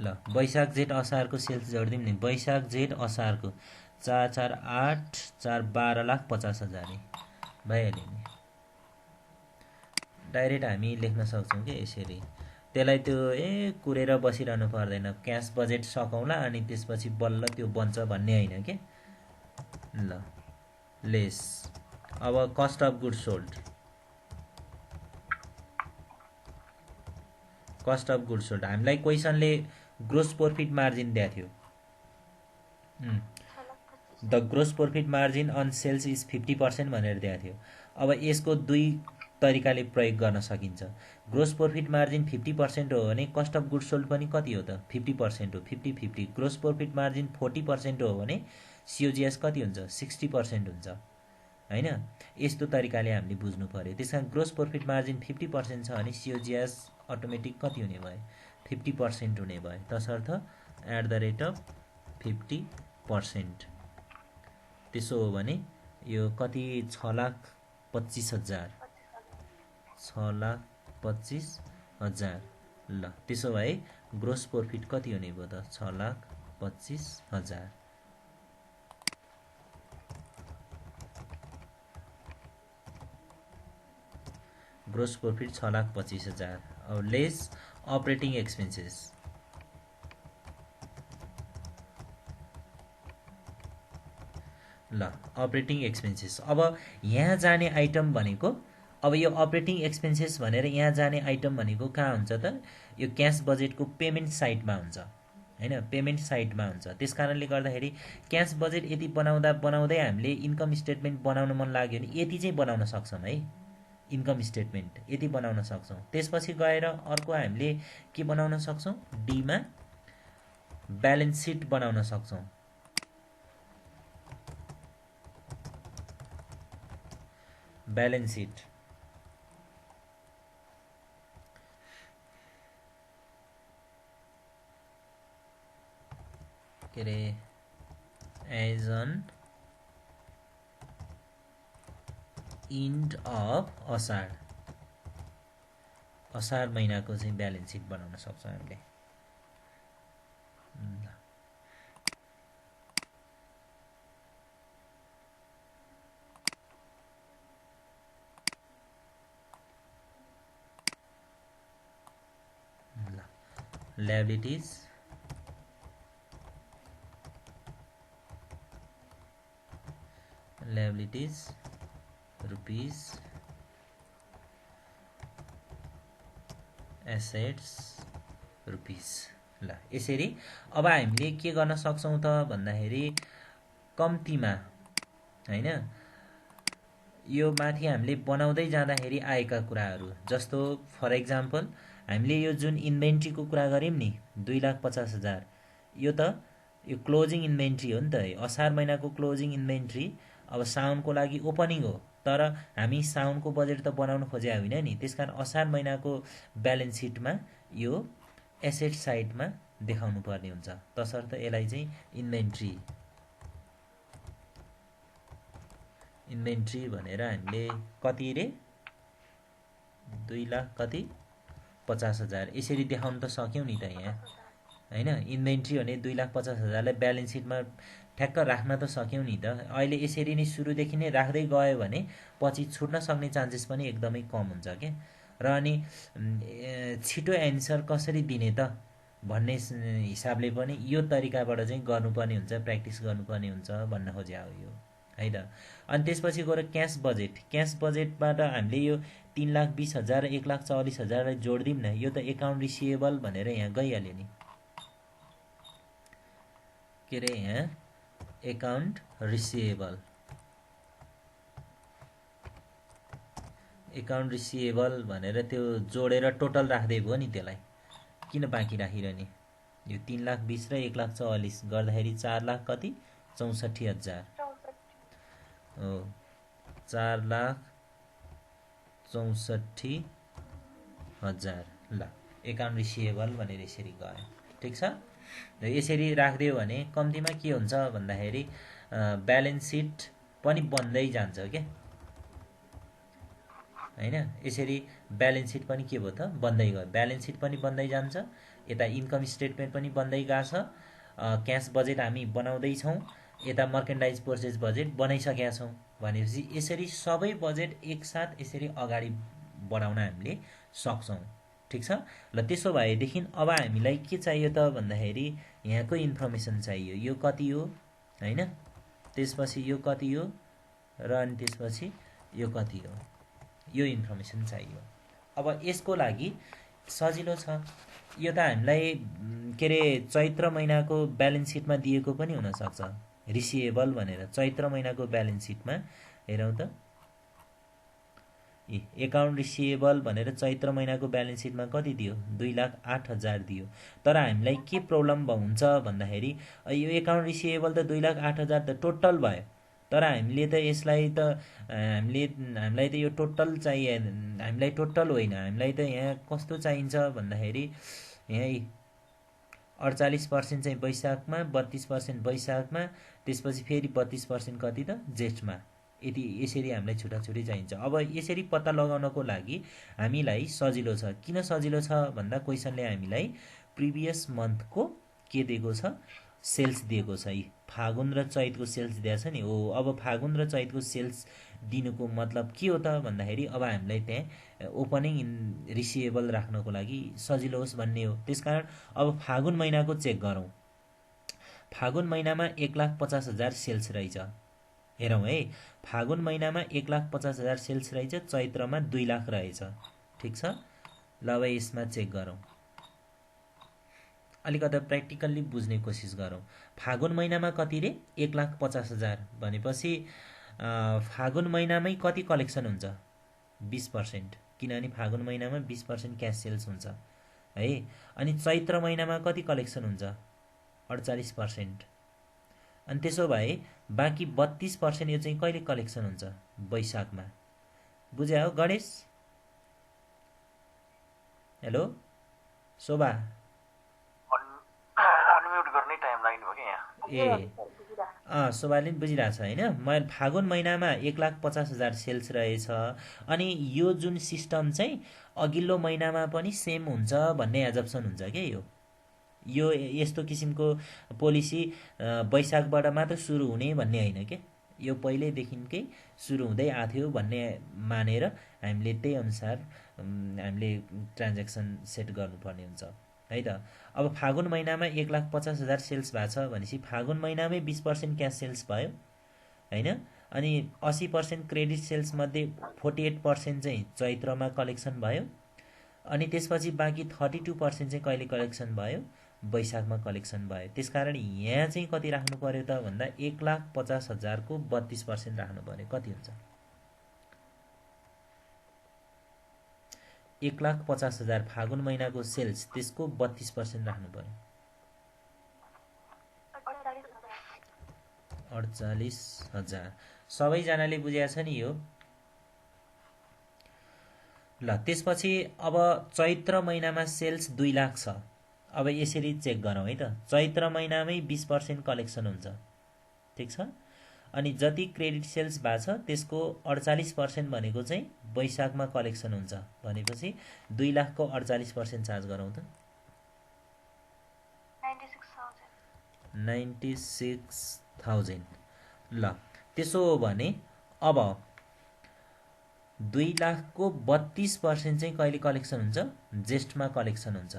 ल वैशाख जेठ असारको सेल्स जोडिदिउँ नि, वैशाख जेठ असारको 4 4 8 4 12,50,000 भइहाल्यो नि। डाइरेक्ट हामी लेख्न सक्छौँ कि यसरी। त्यसलाई त्यो कुरेर बसिरहनु पर्दैन, क्यास बजेट सकाउँला अनि त्यसपछि बल्ल त्यो बन्छ भन्ने होइन के। ल लेस अब cost of goods sold, cost of goods sold हामीलाई क्वेसनले ग्रोस प्रॉफिट मार्जिन दिएको थियो। The gross profit margin on sales is 50% भनेर दिएको थियो। अब यसको दुई तरिकाले प्रयोग गर्न सकिन्छ। ग्रोस प्रॉफिट मार्जिन 50% हो भने कस्ट अफ गुड्स सोल्ड पनि कति हो त, 50% हो, 50-50। ग्रोस प्रॉफिट मार्जिन 40% हो भने सिओजिएस कति हुन्छ, 60% हुन्छ हैन। यस्तो तरिकाले हामीले बुझ्नु पर्यो। त्यसकारण ग्रोस प्रॉफिट मार्जिन 50% छ भने सिओजिएस अटोमेटिक कति हुने भयो, 50% हुने भयो। तसर्थ एट द रेट अफ 50%। त्यसो हो भने यो कति, 6,25,000, 6,25,000। ल त्यसो भए ग्रोस प्रॉफिट कति हुने भयो त, 6,25,000। Gross profit 6,25,000। अब लेस ऑपरेटिंग एक्सपेन्सेस, ल अपरेटिङ एक्सपेन्सेस। अब यहाँ जाने आइटम भनेको, अब यो अपरेटिङ एक्सपेन्सेस भनेर यहाँ जाने आइटम भनेको कहाँ हुन्छ त, यो क्यास बजेटको पेमेन्ट साइडमा हुन्छ हैन, पेमेन्ट साइडमा हुन्छ। त्यस कारणले गर्दाखेरि क्यास बजेट यति बनाउँदा बनाउँदै हामीले इन्कम स्टेटमेन्ट बनाउन मन लाग्यो भने यति चाहिँ बनाउन सक्छौँ है, इन्कम स्टेटमेन्ट यति बनाउन सक्छौँ। त्यसपछि गएर अर्को हामीले के बनाउन सक्छौँ, डीमा ब्यालेन्स सिट बनाउन सक्छौँ। ब्यालेन्स सिट के अरे, एज अन इन्ड अफ असार, असार महिनाको चाहिँ ब्यालेन्स सिट बनाउन सक्छौँ हामीले। liabilities, liabilities rupees, assets rupees। ल यसरी अब हामीले के गर्न सक्छौँ त भन्दाखेरि कम्तीमा हैन यो माथि हामीले बनाउँदै जाँदाखेरि आएका कुराहरू जस्तो फर एक्जाम्पल हामीले यो जुन इन्भेन्ट्रीको कुरा गऱ्यौँ नि 2,50,000 यो त यो क्लोजिङ इन्भेन्ट्री हो नि त असार महिनाको क्लोजिङ इन्भेन्ट्री अब साउनको लागि ओपनिङ हो तर हामी साउनको बजेट त बनाउन खोजेका होइन नि त्यसकारण असार महिनाको ब्यालेन्स सिटमा यो एसेट साइडमा देखाउनु पर्ने हुन्छ तसर्थ यसलाई चाहिँ इन्भेन्ट्री भनेर हामीले कति रे 2,50,000 यसरी देखाउन त सक्यौँ नि त यहाँ हैन इन्भेन्ट्री भने 2,50,000लाई ब्यालेन्स सिटमा ठ्याक्क राख्न त सक्यौँ नि त अहिले यसरी नै सुरुदेखि नै राख्दै गयो भने पछि छुट्न सक्ने चान्सेस पनि एकदमै कम हुन्छ क्या र अनि छिटो एन्सर कसरी दिने त भन्ने हिसाबले पनि यो तरिकाबाट चाहिँ गर्नुपर्ने हुन्छ प्र्याक्टिस गर्नुपर्ने हुन्छ भन्न खोजे हो यो है त अनि त्यसपछि गएर क्यास बजेटबाट हामीले यो 3,20,000 1,44,000लाई जोडिदिउँ न यो त एकाउन्ट रिसिभेबल भनेर यहाँ गइहाल्यो नि के अरे यहाँ एकाउन्ट रिसिभेबल भनेर त्यो जोडेर टोटल राख्दै भयो नि त्यसलाई किन बाँकी राखिरहने यो 3,20,000 र 1,44,000 गर्दाखेरि 4,00,000 कति 64,000 हो 4,64,000 ल एकाउन्ट रिसिभेबल भनेर यसरी गयो ठिक छ र यसरी राखिदियो भने कम्तीमा के हुन्छ भन्दाखेरि ब्यालेन्स सिट पनि बन्दै जान्छ क्या हैन यसरी ब्यालेन्स सिट पनि के भयो त बन्दै गयो ब्यालेन्स सिट पनि बन्दै जान्छ यता इन्कम स्टेटमेन्ट पनि बन्दै गएको छ क्यास बजेट हामी बनाउँदै छौँ यता मर्केन्डाइज पर्चेज बजेट बनाइसकेका छौँ भनेपछि यसरी सबै बजेट एकसाथ यसरी अगाडि बढाउन हामीले सक्छौँ ठिक छ ल त्यसो भएदेखि अब हामीलाई के चाहियो त भन्दाखेरि यहाँको इन्फर्मेसन चाहियो यो कति हो हैन त्यसपछि यो कति हो र अनि त्यसपछि यो कति हो यो इन्फर्मेसन चाहियो अब यसको लागि सजिलो छ यो त हामीलाई के अरे चैत्र महिनाको ब्यालेन्स सिटमा दिएको पनि हुनसक्छ रिसिभेबल भनेर चैत्र महिनाको ब्यालेन्स सिटमा हेरौँ त एकाउन्ट रिसिभेबल भनेर चैत्र महिनाको ब्यालेन्स सिटमा कति दियो 2,08,000 दियो तर हामीलाई के प्रब्लम हुन्छ भन्दाखेरि यो एकाउन्ट रिसिभेबल त 2,08,000 त टोटल भयो तर हामीले त यसलाई त हामीलाई त यो टोटल चाहिए हामीलाई टोटल होइन हामीलाई त यहाँ कस्तो चाहिन्छ भन्दाखेरि यही 48% चाहिँ वैशाखमा 32% वैशाखमा त्यसपछि फेरि 32% कति त जेठमा यदि यसरी हामीलाई छुट्टाछुट्टै चाहिन्छ अब यसरी पत्ता लगाउनको लागि हामीलाई सजिलो छ किन सजिलो छ भन्दा क्वेसनले हामीलाई प्रिभियस मन्थको के दिएको छ सेल्स दिएको छ फागुन र चैतको सेल्स दिएको छ नि हो अब फागुन र चैतको सेल्स दिनुको मतलब के हो त भन्दाखेरि अब हामीलाई त्यहाँ ओपनिङ रिसिभेबल राख्नको लागि सजिलो होस् भन्ने हो त्यसकारण अब फागुन महिनाको चेक गरौँ फागुन महिनामा 1,50,000 सेल्स रहेछ हेरौँ है फागुन महिनामा 1,50,000 सेल्स रहेछ चैत्रमा 2 लाख रहेछ ठिक छ ल अब यसमा चेक गरौँ अलिकति प्र्याक्टिकल्ली बुझ्ने कोसिस गरौँ फागुन महिनामा कति रे 1,50,000 भनेपछि फागुन महिनामै कति कलेक्सन हुन्छ 20% किनभने फागुन महिनामा 20% क्यास सेल्स हुन्छ है अनि चैत्र महिनामा कति कलेक्सन हुन्छ 48% अनि त्यसो भए बाँकी 32% यो चाहिँ कहिले कलेक्सन हुन्छ वैशाखमा बुझ्या हो गणेश हेलो शोभा अनम्युट गर्ने टाइम लाग्ने भयो कि यहाँ ए शोभाले पनि बुझिरहेछ होइन मैले फागुन महिनामा 1,50,000 सेल्स रहेछ अनि यो जुन सिस्टम चाहिँ अघिल्लो महिनामा पनि सेम हुन्छ भन्ने एजप्सन हुन्छ क्या यो यस्तो किसिमको पोलिसी वैशाखबाट मात्र सुरु हुने भन्ने होइन के यो पहिल्यैदेखिकै सुरु हुँदै आथ्यो भन्ने मानेर हामीले त्यही अनुसार हामीले ट्रान्ज्याक्सन सेट गर्नुपर्ने हुन्छ है त अब फागुन महिनामा 1,50,000 सेल्स भएको छ भनेपछि फागुन महिनामै 20% क्यास सेल्स भयो होइन अनि 80% क्रेडिट सेल्स मध्ये 48% चाहिँ चैत्रमा कलेक्सन भयो अनि त्यसपछि बाँकी 32% चाहिँ कहिले कलेक्सन भयो वैशाखमा कलेक्सन भयो। त्यसकारण यहाँ चाहिँ कति राख्नु पर्यो त भन्दा 1,50,000 को 32% राख्नु पर्यो। कति हुन्छ? 1,50,000 फागुन महिनाको सेल्स, त्यसको 32% राख्नु पर्यो। 48,000। सबैजनाले बुझेको छ नि यो? ल त्यसपछि अब चैत्र महिनामा सेल्स 2 लाख छ। अब यसरी चेक गरौँ है त। चैत्र महिनामै 20% कलेक्सन हुन्छ, ठिक छ। अनि जति क्रेडिट सेल्स भएको छ त्यसको 48% भनेको चाहिँ वैशाखमा कलेक्सन हुन्छ भनेपछि 2 लाखको 48% चार्ज गरौँ त। 96,000। ल त्यसो हो भने अब 2 लाखको 32% चाहिँ कहिले कलेक्सन हुन्छ? जेष्ठमा कलेक्सन हुन्छ।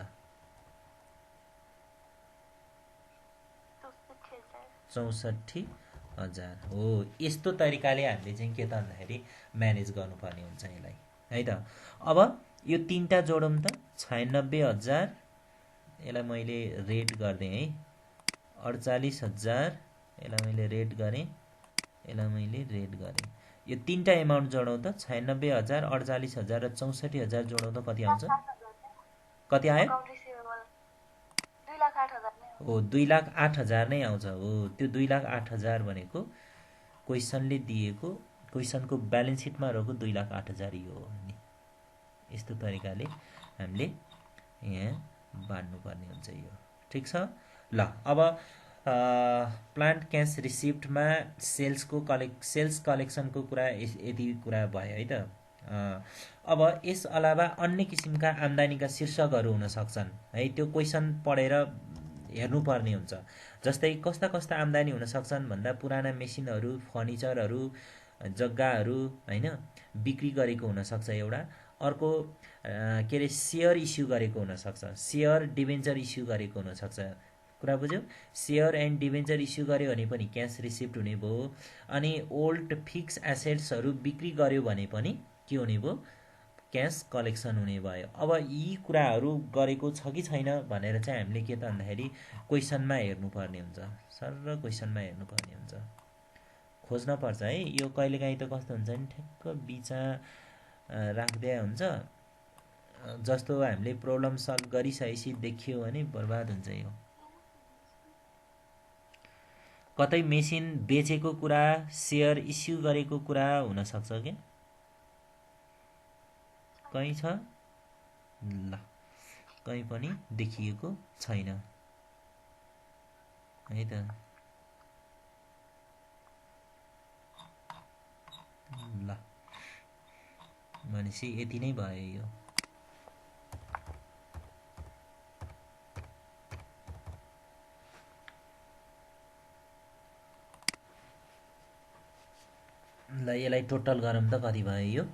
64,000 हो। यस्तो तरिकाले हामीले चाहिँ के त भन्दाखेरि म्यानेज गर्नुपर्ने हुन्छ यसलाई है त। अब यो तीनटा जोडौँ त। 96,000, यसलाई मैले रेट गरिदिएँ है। 48,000, यसलाई मैले रेट गरेँ, यसलाई मैले रेट गरेँ। यो तीनटा एमाउन्ट जोडौँ त। 96,000, 48,000 र 64,000 जोडौँ त कति आउँछ? कति आयो? 2,08,000 हो, 2,08,000 नै आउँछ। हो, त्यो 2,08,000 भनेको क्वेसनले दिएको, क्वेसनको ब्यालेन्स सिटमा रहेको 2,08,000 यो हो नि। यस्तो तरिकाले हामीले यहाँ बाँड्नुपर्ने हुन्छ यो, ठिक छ। ल अब प्लान्ट क्यास रिसिप्टमा सेल्स कलेक्सनको कुरा यति कुरा भयो है त। अब यस अलावा अन्य किसिमका आम्दानीका शीर्षकहरू हुन सक्छन् है। त्यो क्वेसन पढेर हेर्नुपर्ने हुन्छ। जस्तै कस्ता कस्ता आम्दानी हुन सक्छन् भन्दा पुराना मेसिनहरू, फर्निचरहरू, जग्गाहरू हैन बिक्री गरेको हुन सक्छ एउटा। अर्को के अरे सेयर इस्यु गरेको हुन सक्छ, सेयर डिबेन्चर इस्यु गरेको हुन सक्छ। कुरा बुझ्यो? सेयर एन्ड डिबेन्चर इस्यु गर्यो भने पनि क्यास रिसिप्ट हुने भयो। अनि ओल्ड फिक्स एसेट्सहरू बिक्री गर्यो भने पनि के हुने भयो? क्यास कलेक्सन हुने भयो। अब यी कुराहरू गरेको छ कि छैन भनेर चाहिँ हामीले के त भन्दाखेरि क्वेसनमा हेर्नुपर्ने हुन्छ। सर क्वेसनमा हेर्नुपर्ने हुन्छ, खोज्न पर्छ है। यो कहिलेकाहीँ त कस्तो हुन्छ नि, ठ्याक्क बिचा राख्दै हुन्छ। जस्तो हामीले प्रब्लम सल्भ गरिसकेपछि देखियो भने बर्बाद हुन्छ यो। कतै मेसिन बेचेको कुरा, सेयर इस्यु गरेको कुरा हुन सक्छ के? कहीँ छ? ल कहीँ पनि देखिएको छैन है त। ल भनेपछि यति नै भयो यो। ल यसलाई टोटल गरौँ त कति भयो यो?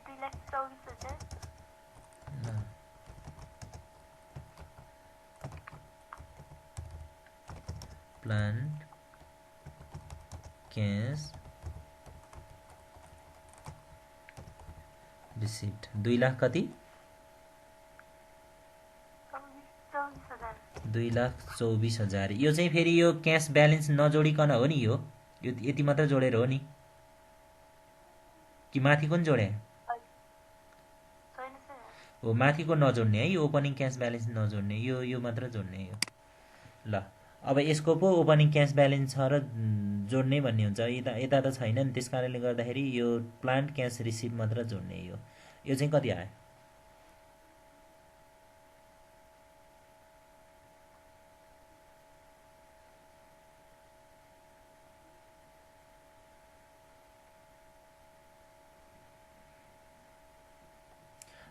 2,24,000। प्लान्ट क्यास रिसिप्ट 2 लाख कति? 2,24,000। यो चाहिँ फेरि यो क्यास ब्यालेन्स नजोडिकन हो नि यो यति मात्र जोडेर हो नि कि माथिको नि जोडे? हो, माथिको नजोड्ने है, यो ओपनिङ क्यास ब्यालेन्स नजोड्ने, यो मात्र जोड्ने यो। ल अब यसको पो ओपनिङ क्यास ब्यालेन्स छ र जोड्ने भन्ने हुन्छ, यता त छैन नि। त्यस कारणले गर्दाखेरि यो प्लान्ट क्यास रिसिप्ट मात्र जोड्ने यो चाहिँ कति आयो?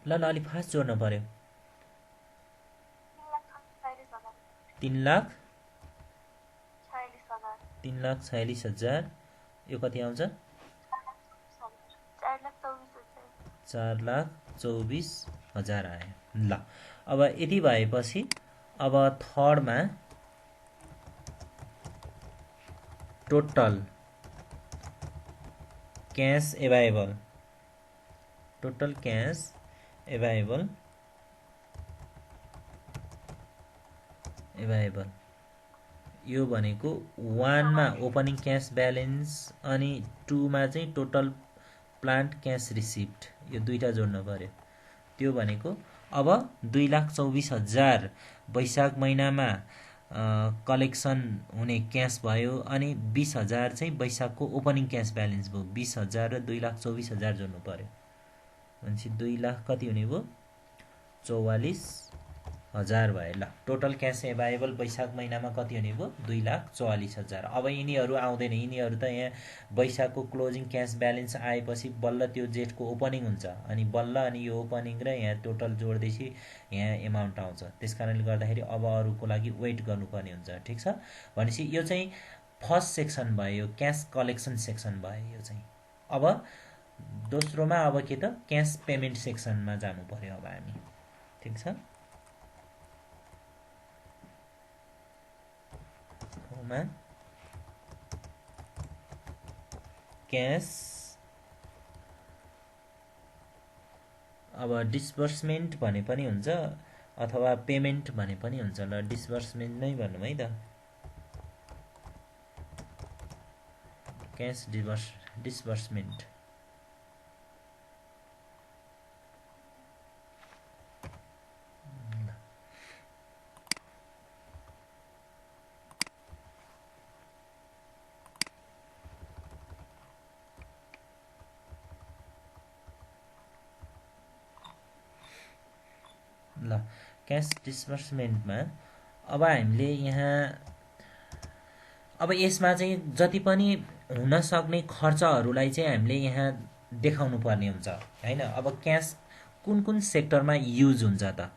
ल अलि फास्ट जोड्नु पर्यो। 3,46,000। यो कति आउँछ? 4,24,000 आयो। ल अब यति भएपछि अब थर्डमा total cash available total cash available यो भनेको 1 मा ओपनिङ क्यास ब्यालेन्स अनि 2 मा चाहिँ टोटल प्लान्ट क्यास रिसिप्ट, यो दुईटा जोड्नु पर्यो। त्यो भनेको अब 2,24,000 वैशाख महिनामा कलेक्सन हुने क्यास भयो अनि 20,000 चाहिँ वैशाखको ओपनिङ क्यास ब्यालेन्स भयो। 20,000 र 2,24,000 जोड्नु पर्यो भनेपछि 2 लाख कति हुने भयो? 44,000 भयो। ल टोटल क्यास एभाइलेबल वैशाख महिनामा कति हुने भयो? 2,44,000। अब यिनीहरू आउँदैन, यिनीहरू त यहाँ वैशाखको क्लोजिङ क्यास ब्यालेन्स आएपछि बल्ल त्यो जेठको ओपनिङ हुन्छ अनि बल्ल अनि यो ओपनिङ र यहाँ टोटल जोड्दैछ यहाँ एमाउन्ट आउँछ। त्यस कारणले गर्दाखेरि अब अरूको लागि वेट गर्नुपर्ने हुन्छ। ठिक छ, भनेपछि यो चाहिँ फर्स्ट सेक्सन भयो, यो क्यास कलेक्सन सेक्सन भयो यो चाहिँ। अब दोस्रोमा अब के त क्यास पेमेन्ट सेक्सनमा जानु पर्यो अब हामी। ठिक छ, क्यास अब डिस्बर्समेन्ट भने पनि हुन्छ अथवा पेमेन्ट भने पनि हुन्छ। ल डिस्बर्समेन्ट नै भनौँ है त, क्यास डिस्बर्समेन्ट। ल क्यास डिस्बर्समेन्टमा अब हामीले यहाँ अब यसमा चाहिँ जति पनि हुन सक्ने खर्चहरूलाई चाहिँ हामीले यहाँ देखाउनु पर्ने हुन्छ हैन। अब क्यास कुन कुन सेक्टरमा युज हुन्छ त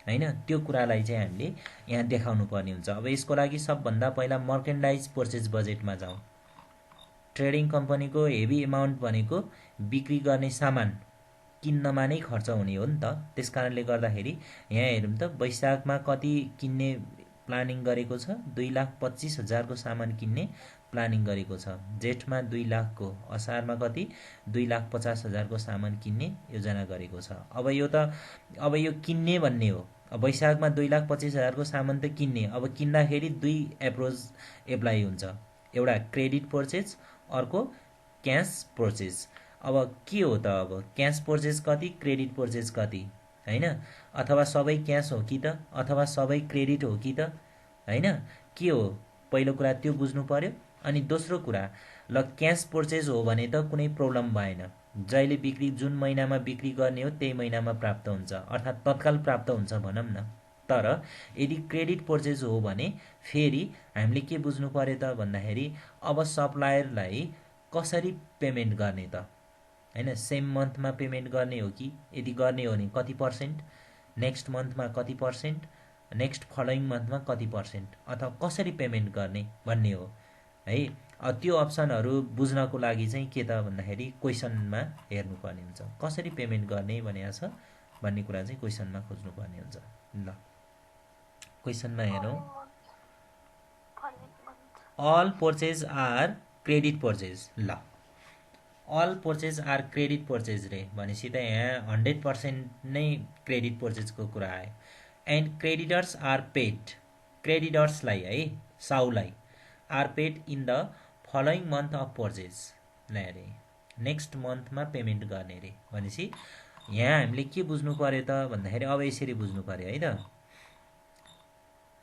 हैन, त्यो कुरालाई चाहिँ हामीले यहाँ देखाउनु पर्ने हुन्छ। अब यसको लागि सबभन्दा पहिला मर्केन्डाइज पर्चेज बजेटमा जाउँ। ट्रेडिङ कम्पनीको हेभी एमाउन्ट भनेको बिक्री गर्ने सामान किन्नमा नै खर्च हुने हो नि त। त्यस कारणले गर्दाखेरि यहाँ हेरौँ त वैशाखमा कति किन्ने प्लानिङ गरेको छ? 2,25,000 को सामान किन्ने प्लानिङ गरेको छ। जेठमा 2 लाखको, असारमा कति? 2,50,000 को सामान किन्ने योजना गरेको छ। अब यो किन्ने भन्ने हो। अब वैशाखमा 2,25,000 को सामान त किन्ने। अब किन्दाखेरि दुई एप्रोच एप्लाई हुन्छ, एउटा क्रेडिट पर्चेज, अर्को क्यास पर्चेज। अब के हो त? अब क्यास पर्चेज कति, क्रेडिट पर्चेज कति हैन? अथवा सबै क्यास हो कि त अथवा सबै क्रेडिट हो कि त हैन? के हो पहिलो कुरा त्यो बुझ्नु पर्यो। अनि दोस्रो कुरा, ल क्यास पर्चेज हो भने त कुनै प्रब्लम भएन, जहिले बिक्री जुन महिनामा बिक्री गर्ने हो त्यही महिनामा प्राप्त हुन्छ, अर्थात् तत्काल प्राप्त हुन्छ भनौँ न। तर यदि क्रेडिट पर्चेज हो भने फेरि हामीले के बुझ्नु पर्यो त भन्दाखेरि अब सप्लायरलाई कसरी पेमेन्ट गर्ने त हैन? सेम मन्थमा पेमेन्ट गर्ने हो कि? यदि गर्ने हो भने कति पर्सेन्ट, नेक्स्ट मन्थमा कति पर्सेन्ट, नेक्स्ट फलोइङ मन्थमा कति पर्सेन्ट, अथवा कसरी पेमेन्ट गर्ने भन्ने हो है। त्यो अप्सनहरू बुझ्नको लागि चाहिँ के त भन्दाखेरि क्वेसनमा हेर्नुपर्ने हुन्छ। कसरी पेमेन्ट गर्ने भनेको छ भन्ने कुरा चाहिँ क्वेसनमा खोज्नुपर्ने हुन्छ। ल क्वेसनमा हेरौँ। All purchase are credit purchase. ल all purchase are credit purchase रे भनेपछि त यहाँ 100% नै क्रेडिट पर्चेजको कुरा आयो। एन्ड क्रेडिटर्स आर पेड, क्रेडिटर्सलाई है साउलाई are paid in the following month of purchase. ल अरे नेक्स्ट मन्थमा पेमेन्ट गर्ने रे भनेपछि यहाँ हामीले के बुझ्नु पर्यो त भन्दाखेरि अब यसरी बुझ्नु पर्यो है त।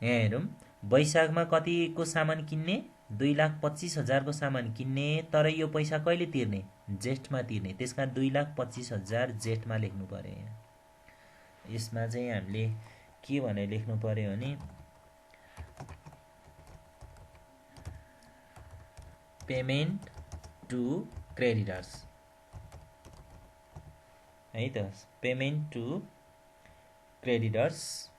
यहाँ हेरौँ, वैशाखमा कतिको सामान किन्ने? 2,25,000 को सामान किन्ने, तर यो पैसा कहिले तिर्ने? जेठमा तिर्ने। त्यसका 2,25,000 जेठमा लेख्नु पर्यो। यहाँ यसमा चाहिँ हामीले के भनेर लेख्नु पर्यो भने पेमेन्ट टु क्रेडिटर्स है त, पेमेन्ट टु क्रेडिटर्स।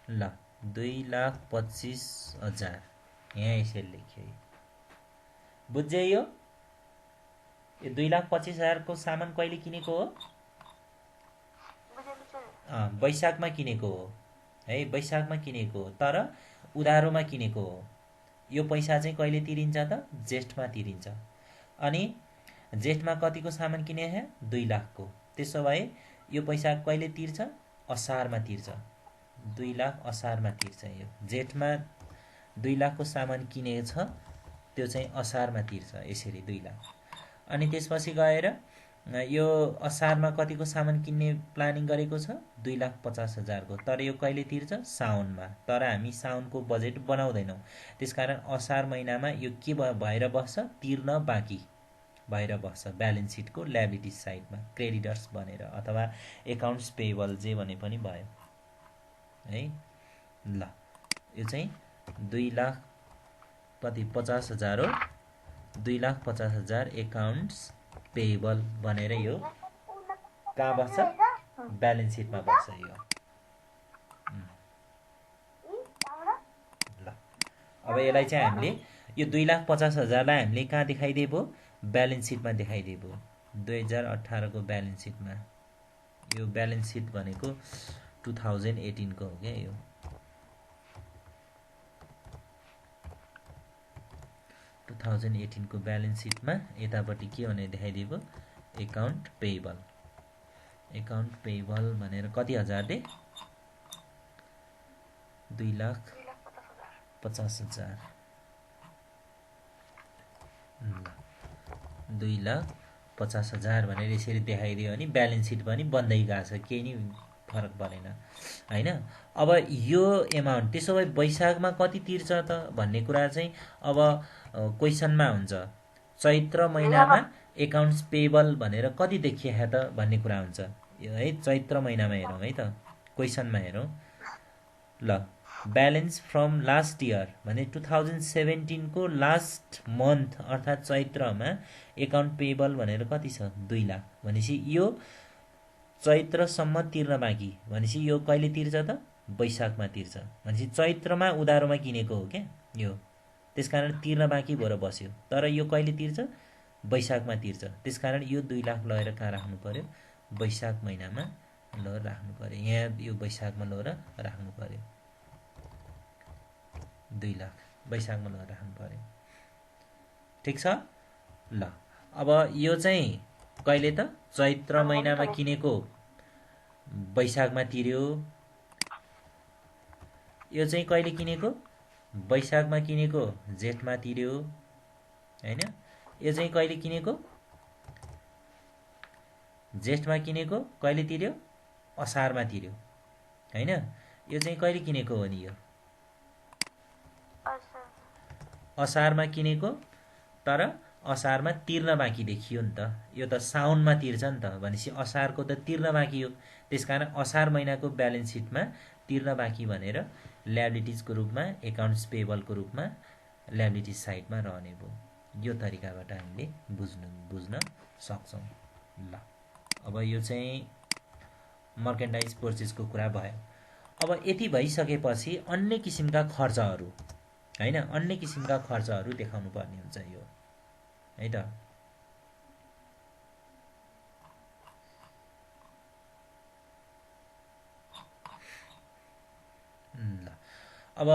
ल 2,25,000 यहाँ यसरी लेख्यो। बुझ्यो यो 2,25,000 को सामान कहिले किनेको हो? वैशाखमा किनेको हो है, वैशाखमा किनेको हो, तर उधारोमा किनेको हो। यो पैसा चाहिँ कहिले तिरिन्छ त? जेठमा तिरिन्छ। अनि जेठमा कतिको सामान किने है 2 लाखको। त्यसो भए यो पैसा कहिले तिर्छ? असारमा तिर्छ। 2 लाख असारमा तिर्छ। यो जेठमा 2 लाखको सामान किनेछ त्यो चाहिँ असारमा तिर्छ यसरी 2 लाख। अनि त्यसपछि गएर यो असारमा कतिको सामान किन्ने प्लानिङ गरेको छ? 2,50,000 को। तर यो कहिले तिर्छ? साउनमा। तर हामी साउनको बजेट बनाउँदैनौँ, त्यसकारण असार महिनामा यो के भएर बस्छ? तिर्न बाँकी भएर बस्छ ब्यालेन्स सिटको ल्याबिलिटी साइडमा क्रेडिटर्स बनेर अथवा एकाउन्ट्स पेएबल जे भने पनि भयो है। ल यो चाहिँ 2 लाख कति 50,000 हो। 2,50,000 एकाउन्ट्स पेएबल बनेर यो कहाँ बस्छ? ब्यालेन्स सिटमा बस्छ यो। ल अब यसलाई चाहिँ हामीले यो 2,50,000लाई हामीले कहाँ देखाइदिएको? ब्यालेन्स सिटमा देखाइदिएको 2018 को ब्यालेन्स सिटमा। यो ब्यालेन्स सिट भनेको 2018 को हो क्या। यो 2018 को ब्यालेन्स सिटमा यतापट्टि के भनेर देखाइदिएको? Account payable. एकाउन्ट पेएबल भनेर कति हजारले? 2,50,000। 2,50,000 भनेर यसरी देखाइदियो भने ब्यालेन्स सिट पनि बन्दै गएको छ, केही नि फरक परेन हैन। अब यो एमाउन्ट त्यसो भए वैशाखमा कति तिर्छ त भन्ने कुरा चाहिँ अब क्वेसनमा हुन्छ। चैत्र महिनामा एकाउन्ट्स पेएबल भनेर कति देखिए त भन्ने कुरा हुन्छ। यो है चैत्र महिनामा हेरौँ है त, क्वेसनमा हेरौँ। ल ब्यालेन्स फ्रम लास्ट इयर भने 2017 को लास्ट मन्थ अर्थात् चैत्रमा एकाउन्ट पेएबल भनेर कति छ? 2 लाख। भनेपछि यो चैत्रसम्म तिर्न बाँकी। भनेपछि यो कहिले तिर्छ त? वैशाखमा तिर्छ। भनेपछि चैत्रमा उधारोमा किनेको हो क्या यो, त्यसकारण तिर्न बाँकी भएर बस्यो। तर यो कहिले तिर्छ? वैशाखमा तिर्छ। त्यसकारण यो 2 लाख लगेर कहाँ राख्नु पर्यो? वैशाख महिनामा लगेर राख्नु पर्यो। यहाँ यो वैशाखमा लगेर राख्नु पर्यो। 2 लाख वैशाखमा लगेर राख्नु पर्यो। ठिक छ। ल अब यो चाहिँ कहिले त? चैत्र महिनामा किनेको वैशाखमा तिर्यो। यो चाहिँ कहिले किनेको? वैशाखमा किनेको जेठमा तिर्यो हैन। यो चाहिँ कहिले किनेको? जेठमा किनेको कहिले तिर्यो? असारमा तिर्यो हैन। यो चाहिँ कहिले किनेको हो नि? यो असारमा किनेको, तर असारमा तिर्न बाँकी देखियो नि त। यो त साउनमा तिर्छ नि त। भनेपछि असारको त तिर्न बाँकी हो, त्यसकारण असार महिनाको ब्यालेन्स सिटमा तिर्न बाँकी भनेर ल्याबिलिटिजको रूपमा एकाउन्ट्स पेएबलको रूपमा ल्याबिलिटी साइडमा रहने भयो। यो तरिकाबाट हामीले बुझ्न सक्छौँ। ल अब यो चाहिँ मर्केन्डाइज पर्चेजको कुरा भयो। अब यति भइसकेपछि अन्य किसिमका खर्चहरू हैन, अन्य किसिमका खर्चहरू देखाउनु पर्ने हुन्छ यो है त। ल अब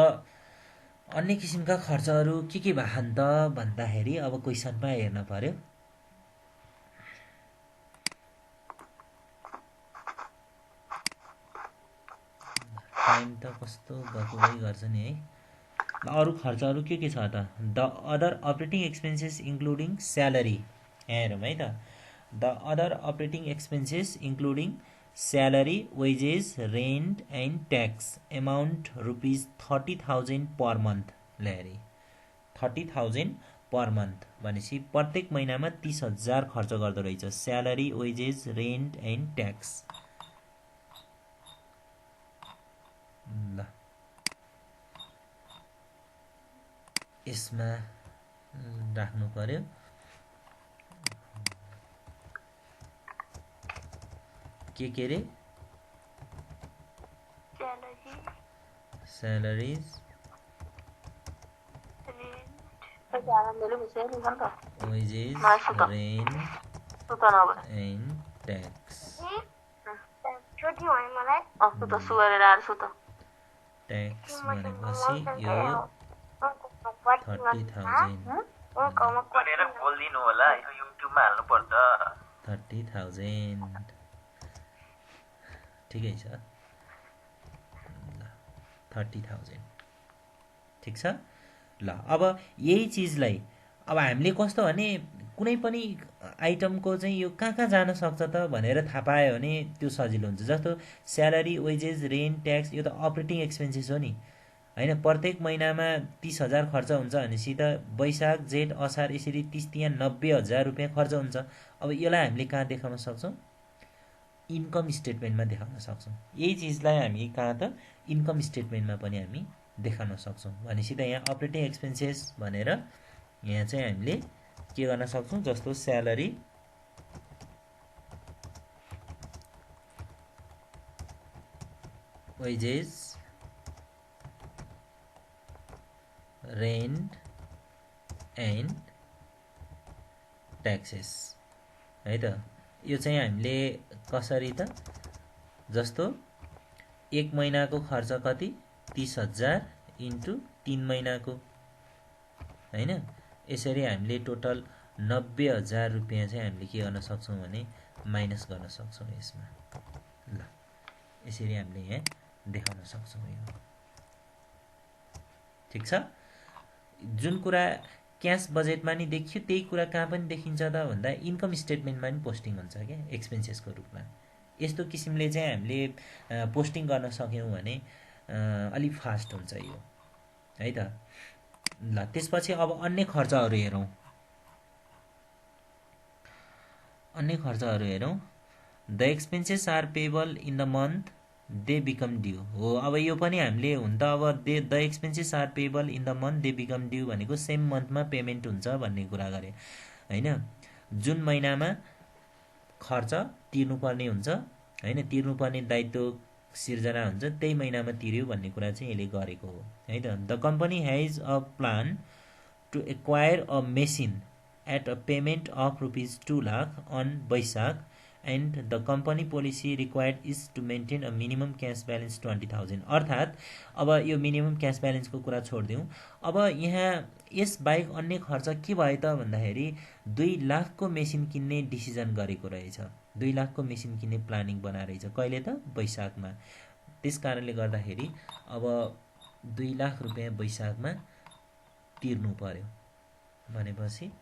अन्य किसिमका खर्चहरू के भएन त भन्दाखेरि अब क्वेसनमा हेर्न पर्यो। टाइम त कस्तो गएकै गर्छ नि है। अरू खर्चहरू के छ त? The other operating expenses including salary. यहाँ हेरौँ है त। The other operating expenses including salary, wages, rent and tax amount ₹30,000 per month. ल हेरी 30,000 पर मन्थ भनेपछि प्रत्येक महिनामा 30,000 खर्च गर्दो रहेछ। Salary, wages, rent and tax. ल यसमा राख्नु पर्यो के रे? Salaries, wages, rent and tax. Tax भनेपछि यो 30,000 भनेर बोलिदिनु होला, यो युट्युबमा हाल्नुपर्छ। 30,000 ठिकै छ। ल 30,000 ठिक छ। ल अब यही चिजलाई अब हामीले कस्तो भने कुनै पनि आइटमको चाहिँ यो कहाँ कहाँ जान सक्छ त भनेर थाहा पायो भने त्यो सजिलो हुन्छ। जस्तो स्यालेरी, वेजेस, रेन्ट, ट्याक्स, यो त अपरेटिङ एक्सपेन्सेस हो नि होइन। प्रत्येक महिनामा 30,000 खर्च हुन्छ भनेपछि त वैशाख, जेठ, असार यसरी 30 तिहान 90,000 रुपियाँ खर्च हुन्छ। अब यसलाई हामीले कहाँ देखाउन सक्छौँ? इन्कम स्टेटमेन्टमा देखाउन सक्छौँ। यही चिजलाई हामी कहाँ त इन्कम स्टेटमेन्टमा पनि हामी देखाउन सक्छौँ। भनेपछि त यहाँ अपरेटिङ एक्सपेन्सेस भनेर यहाँ चाहिँ हामीले के गर्न सक्छौँ? जस्तो salary, wages, rent and taxes है त। यो चाहिँ हामीले कसरी त? जस्तो एक महिनाको खर्च कति? 30,000 इन्टु 3 महिनाको होइन। यसरी हामीले टोटल 90,000 रुपियाँ चाहिँ हामीले के गर्न सक्छौँ भने माइनस गर्न सक्छौँ यसमा। ल यसरी हामीले यहाँ देखाउन सक्छौँ यो। ठिक छ। जुन कुरा क्यास बजेटमा नि देखियो त्यही कुरा कहाँ पनि देखिन्छ त भन्दा इन्कम स्टेटमेन्टमा पनि पोस्टिङ हुन्छ क्या एक्सपेन्सेसको रूपमा। यस्तो किसिमले चाहिँ हामीले पोस्टिङ गर्न सक्यौँ भने अलिक फास्ट हुन्छ यो है त। ल त्यसपछि अब अन्य खर्चहरू हेरौँ। अन्य खर्चहरू हेरौँ। The expenses are payable in the month they become due हो। अब यो पनि हामीले हुन त अब the expenses are payable in the month they become due भनेको सेम मन्थमा पेमेन्ट हुन्छ भन्ने कुरा गरे होइन। जुन महिनामा खर्च तिर्नुपर्ने हुन्छ होइन, तिर्नुपर्ने दायित्व सिर्जना हुन्छ त्यही महिनामा तिर्यो भन्ने कुरा चाहिँ यसले गरेको हो है त। The company has a plan to acquire a machine at a payment of ₹2 lakh on Baisakh and the company policy required is to maintain a minimum cash balance 20,000। अर्थात् अब यो मिनिमम क्यास ब्यालेन्सको कुरा छोडिदिउँ। अब यहाँ यस बाहेक अन्य खर्च के भयो त भन्दाखेरि 2 लाखको मेसिन किन्ने डिसिजन गरेको रहेछ। 2 लाखको मेसिन किन्ने प्लानिङ बनाएर रहेछ। कहिले त? वैशाखमा। त्यस कारणले गर्दाखेरि अब 2 लाख रुपियाँ वैशाखमा तिर्नु पर्यो भनेपछि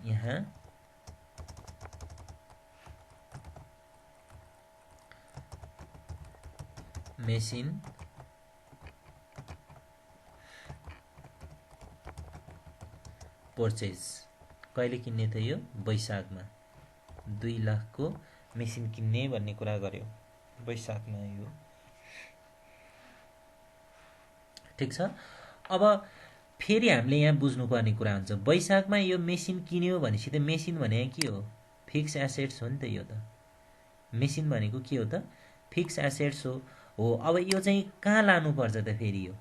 यहाँ मेसिन पर्चेज कहिले किन्ने त? यो वैशाखमा। 2 लाखको मेसिन किन्ने भन्ने कुरा गर्यो वैशाखमा यो। ठिक छ। अब फेरि हामीले यहाँ बुझ्नुपर्ने कुरा हुन्छ, वैशाखमा यो मेसिन किन्यो भनेपछि त मेसिन भने के हो? फिक्स एसेट्स हो नि त। यो त मेसिन भनेको के हो त? फिक्स एसेट्स हो। अब यो चाहिँ कहाँ लानुपर्छ त? फेरि यो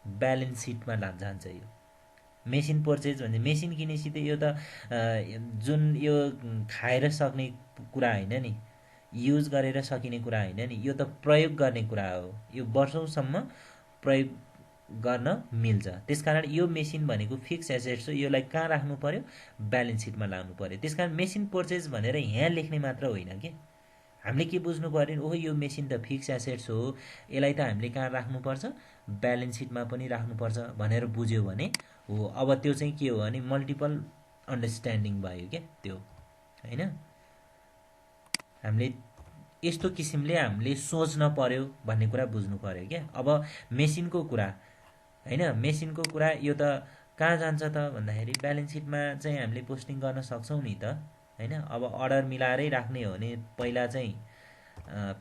ब्यालेन्स सिटमा जान्छ। यो मेसिन पर्चेज भन्छ। मेसिन किनेपछि त यो त जुन यो खाएर सक्ने कुरा होइन नि, युज गरेर सकिने कुरा होइन नि, यो त प्रयोग गर्ने कुरा हो। यो वर्षौँसम्म प्रयोग गर्न मिल्छ। त्यसकारण यो मेसिन भनेको फिक्स एसेट्स हो। यसलाई कहाँ राख्नु पर्यो? ब्यालेन्स सिटमा लानु पर्यो। त्यसकारण मेसिन पर्चेज भनेर यहाँ लेख्ने मात्र होइन कि हामीले के बुझ्नु पर्यो? ओहो यो मेसिन त फिक्स एसेट्स हो, यसलाई त हामीले कहाँ राख्नुपर्छ? ब्यालेन्स सिटमा पनि राख्नुपर्छ भनेर बुझ्यो भने हो। अब त्यो चाहिँ के हो भने मल्टिपल अन्डरस्ट्यान्डिङ भयो क्या त्यो होइन। हामीले यस्तो किसिमले हामीले सोच्न पर्यो भन्ने कुरा बुझ्नु पर्यो क्या। अब मेसिनको कुरा होइन, मेसिनको कुरा यो त कहाँ जान्छ त भन्दाखेरि ब्यालेन्स सिटमा चाहिँ हामीले पोस्टिङ गर्न सक्छौँ नि त होइन। अब अर्डर मिलाएरै राख्ने हो भने पहिला चाहिँ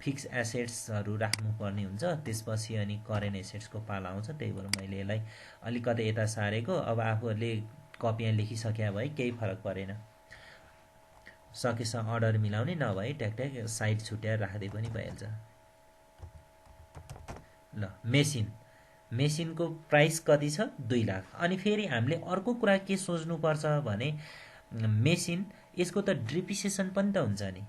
फिक्स एसेट्सहरू राख्नुपर्ने हुन्छ, त्यसपछि अनि करेन्ट एसेट्सको पाला आउँछ। त्यही भएर मैले यसलाई अलिकति यता सारेको। अब आफूहरूले कपीमा लेखिसक्या भए केही फरक परेन। सकेसम्म अर्डर मिलाउने, नभए ट्याक साइड छुट्याएर राख्दै पनि भइहाल्छ। ल मेसिनको प्राइस कति छ? 2 लाख। अनि फेरि हामीले अर्को कुरा के सोच्नुपर्छ भने मेसिन यसको त डिप्रिसिएसन पनि त हुन्छ नि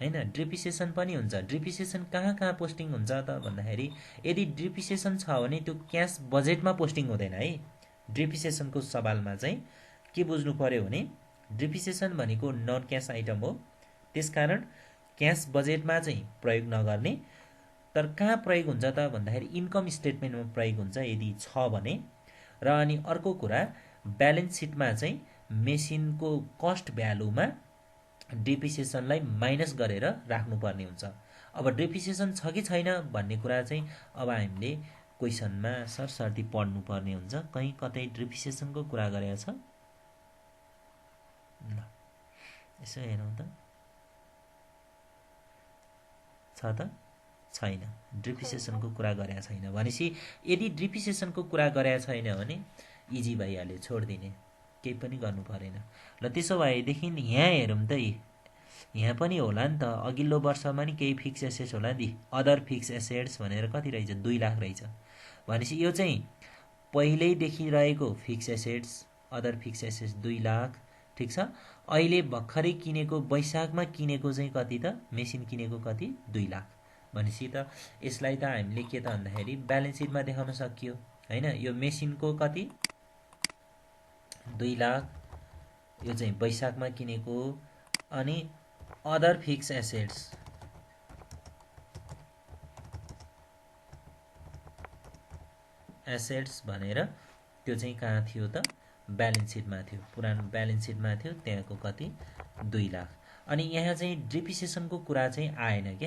होइन। डिप्रिसिएसन पनि हुन्छ। डिप्रिसिएसन कहाँ कहाँ पोस्टिङ हुन्छ त भन्दाखेरि यदि डिप्रिसिएसन छ भने त्यो क्यास बजेटमा पोस्टिङ हुँदैन है। डिप्रिसिएसनको सवालमा चाहिँ के बुझ्नु पर्यो भने डिप्रिसिएसन भनेको नन क्यास आइटम हो, त्यसकारण क्यास बजेटमा चाहिँ प्रयोग नगर्ने। तर कहाँ प्रयोग हुन्छ त भन्दाखेरि इन्कम स्टेटमेन्टमा प्रयोग हुन्छ यदि छ भने। र अनि अर्को कुरा ब्यालेन्स सिटमा चाहिँ मेसिनको कस्ट भ्यालुमा डिप्रिसिएसनलाई माइनस गरेर राख्नुपर्ने हुन्छ। अब डिप्रिसिएसन छ कि छैन भन्ने कुरा चाहिँ अब हामीले क्वेसनमा सरसर्ती पढ्नुपर्ने हुन्छ। कहीँ कतै डिप्रिसिएसनको कुरा गरेको छ? ल यसो हेरौँ त, छ त छैन, डिप्रिसिएसनको कुरा गरेका छैन। भनेपछि यदि डिप्रिसिएसनको कुरा गरेका छैन भने इजी भइहाल्यो, छोडिदिने, केही पनि गर्नु परेन। ल त्यसो भएदेखि यहाँ हेरौँ त, यहाँ पनि होला नि त, अघिल्लो वर्षमा नि केही फिक्स एसेट्स होला नि। अदर फिक्स एसेट्स भनेर कति रहेछ? 2 लाख रहेछ। भनेपछि यो चाहिँ पहिल्यैदेखि रहेको fix assets, other fix assets 2 lakh, ठिक छ। अहिले भर्खरै किनेको, वैशाखमा किनेको चाहिँ कति त? मेसिन किनेको कति? 2 लाख। भनेपछि त यसलाई त हामीले के त भन्दाखेरि ब्यालेन्स सिटमा देखाउन सकियो होइन। यो मेसिनको कति? 2 लाख, यो चाहिँ वैशाखमा किनेको। अनि अदर फिक्स एसेट्स, एसेट्स भनेर त्यो चाहिँ कहाँ थियो त? ब्यालेन्स सिटमा थियो, पुरानो ब्यालेन्स सिटमा थियो, त्यहाँको कति? 2 लाख। अनि यहाँ चाहिँ डिप्रिसिएसनको कुरा चाहिँ आएन के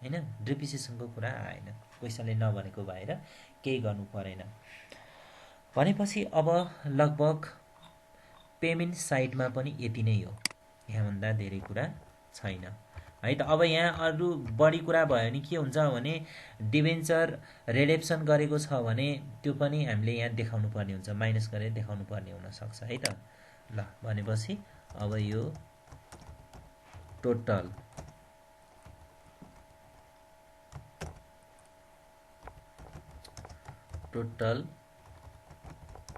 होइन, डिप्रिसिएसनको कुरा आएन, क्वेसनले नभनेको भएर केही गर्नु परेन। भनेपछि अब लगभग पेमेन्ट साइडमा पनि यति नै हो, यहाँभन्दा धेरै कुरा छैन है त। अब यहाँ अरू बढी कुरा भयो भने के हुन्छ भने डिबेन्चर रिडेप्सन गरेको छ भने त्यो पनि हामीले यहाँ देखाउनु पर्ने हुन्छ, माइनस गरेर देखाउनु पर्ने हुनसक्छ है त। ल भनेपछि अब यो टोटल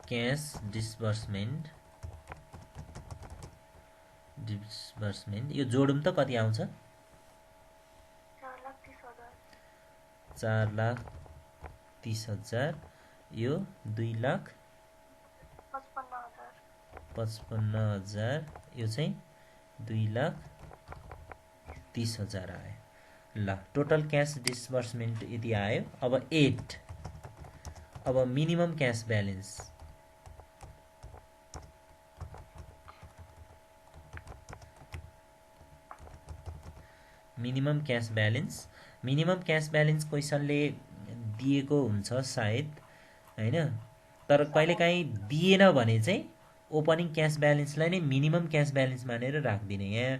क्यास डिस्बर्समेन्ट यो जोडौँ त कति आउँछ? 4,30,000, यो 2,55,000, यो चाहिँ 2,30,000 आयो। ल टोटल क्यास डिस्बर्समेन्ट यति आयो। अब 8, अब minimum cash balance, minimum cash balance क्वेसनले दिएको हुन्छ सायद होइन। तर कहिलेकाहीँ दिएन भने चाहिँ ओपनिङ क्यास ब्यालेन्सलाई नै मिनिमम क्यास ब्यालेन्स मानेर राखिदिने। यहाँ